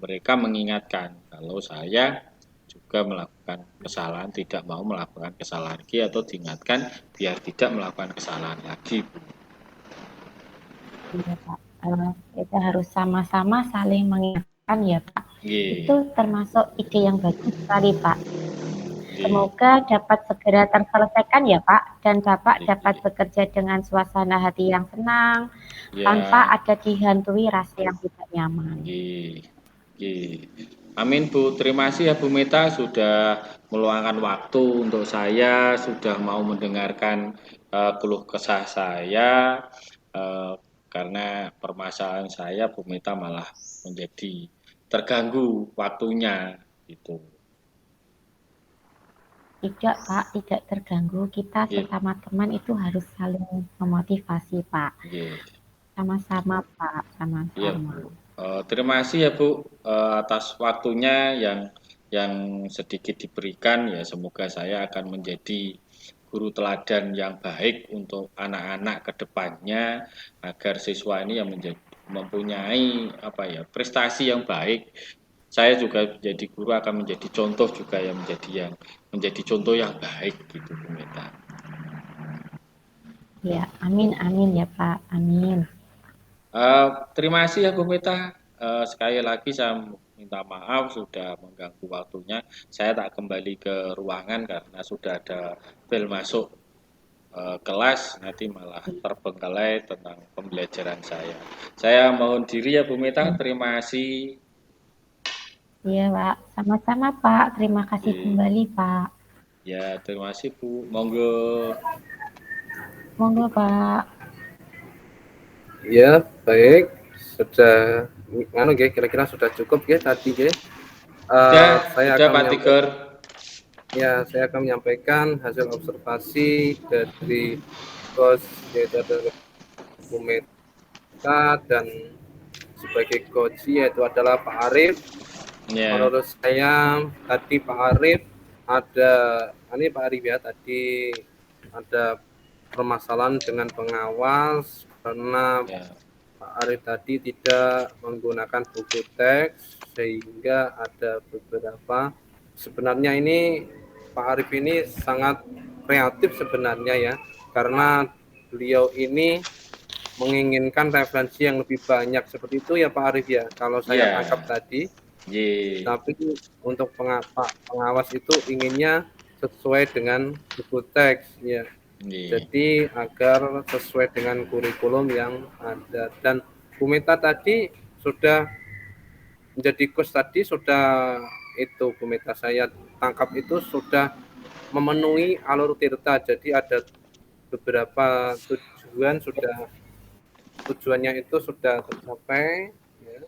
mereka mengingatkan kalau saya juga melakukan kesalahan, tidak mau melakukan kesalahan lagi atau diingatkan biar tidak melakukan kesalahan lagi, Bu. Iya Pak, kita harus sama-sama saling mengingatkan ya Pak. Nggih, Itu termasuk ide yang bagus sekali Pak. nggih, Semoga dapat segera terselesaikan ya Pak, dan Bapak dapat nggih. bekerja dengan suasana hati yang senang, tanpa Ya, ada dihantui rasa yang tidak nyaman. nggih, nggih. Amin Bu, terima kasih ya Bu Meta sudah meluangkan waktu untuk saya, sudah mau mendengarkan keluh kesah saya, karena permasalahan saya Bu Meta malah menjadi terganggu waktunya gitu. Tidak Pak, tidak terganggu. Kita Nggih, sesama teman itu harus saling memotivasi Pak. nggih. Sama-sama Pak, Iya sama-sama. Bu. Terima kasih ya Bu atas waktunya yang sedikit diberikan ya. Semoga saya akan menjadi guru teladan yang baik untuk anak-anak ke depannya agar siswa ini yang mempunyai apa ya prestasi yang baik. Saya juga jadi guru akan menjadi contoh juga yang menjadi contoh yang baik gitu Bu Meta. Ya, amin, amin ya Pak, amin. Terima kasih ya Bu Mita. Sekali lagi saya minta maaf sudah mengganggu waktunya. Saya tak kembali ke ruangan karena sudah ada bel masuk kelas, nanti malah terbengkalai tentang pembelajaran saya. Saya mohon diri ya Bu Mita, terima kasih. Iya Pak, sama-sama Pak. Terima kasih Oke. kembali Pak. Ya, terima kasih Bu. Monggo. Monggo Pak. Ya, baik. Sudah kira-kira sudah cukup ya tadi ya. Saya Sudah akan Pak Tigor. saya akan menyampaikan hasil observasi dari bos yaitu adalah Bu Meta dan sebagai coach yaitu adalah Pak Arif. Ya, Menurut saya tadi Pak Arif ada ini Pak Arif ya tadi ada permasalahan dengan pengawas karena ya, Pak Arif tadi tidak menggunakan buku teks sehingga ada beberapa sebenarnya ini Pak Arif ini sangat kreatif sebenarnya ya karena beliau ini menginginkan referensi yang lebih banyak seperti itu ya Pak Arif ya kalau saya ya, tangkap tadi ye, tapi untuk pengawas itu inginnya sesuai dengan buku teks ya ye, jadi agar sesuai dengan kurikulum yang ada dan Bu Meta tadi sudah menjadi coach tadi sudah itu Bu Meta saya tangkap itu sudah memenuhi alur tirta jadi ada beberapa tujuannya itu sudah tercapai ya.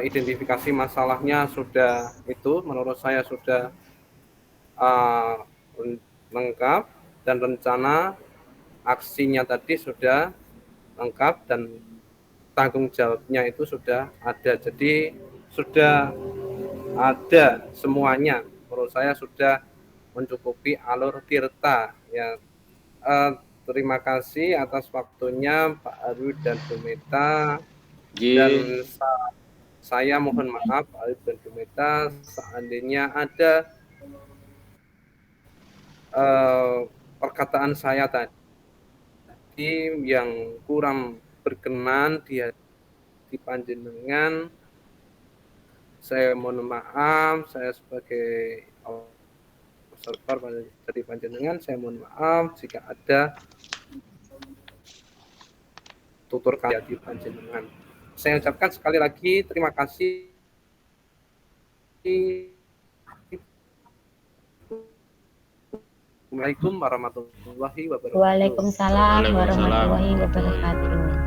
identifikasi masalahnya sudah itu menurut saya sudah uh, lengkap, dan rencana aksinya tadi sudah lengkap, dan tanggung jawabnya itu sudah ada. Jadi sudah ada semuanya. Menurut saya sudah mencukupi alur tirta ya. Terima kasih atas waktunya Pak Arif dan Bu Meta. Dan saya mohon maaf Pak Arif dan Bu Meta, seandainya ada perkataan saya tadi yang kurang berkenan di hati panjenengan, saya mohon maaf. Saya sebagai observer dari panjenengan, saya mohon maaf jika ada tutur kata di panjenengan. Saya ucapkan sekali lagi terima kasih. Assalamualaikum warahmatullahi wabarakatuh. Waalaikumsalam warahmatullahi wabarakatuh.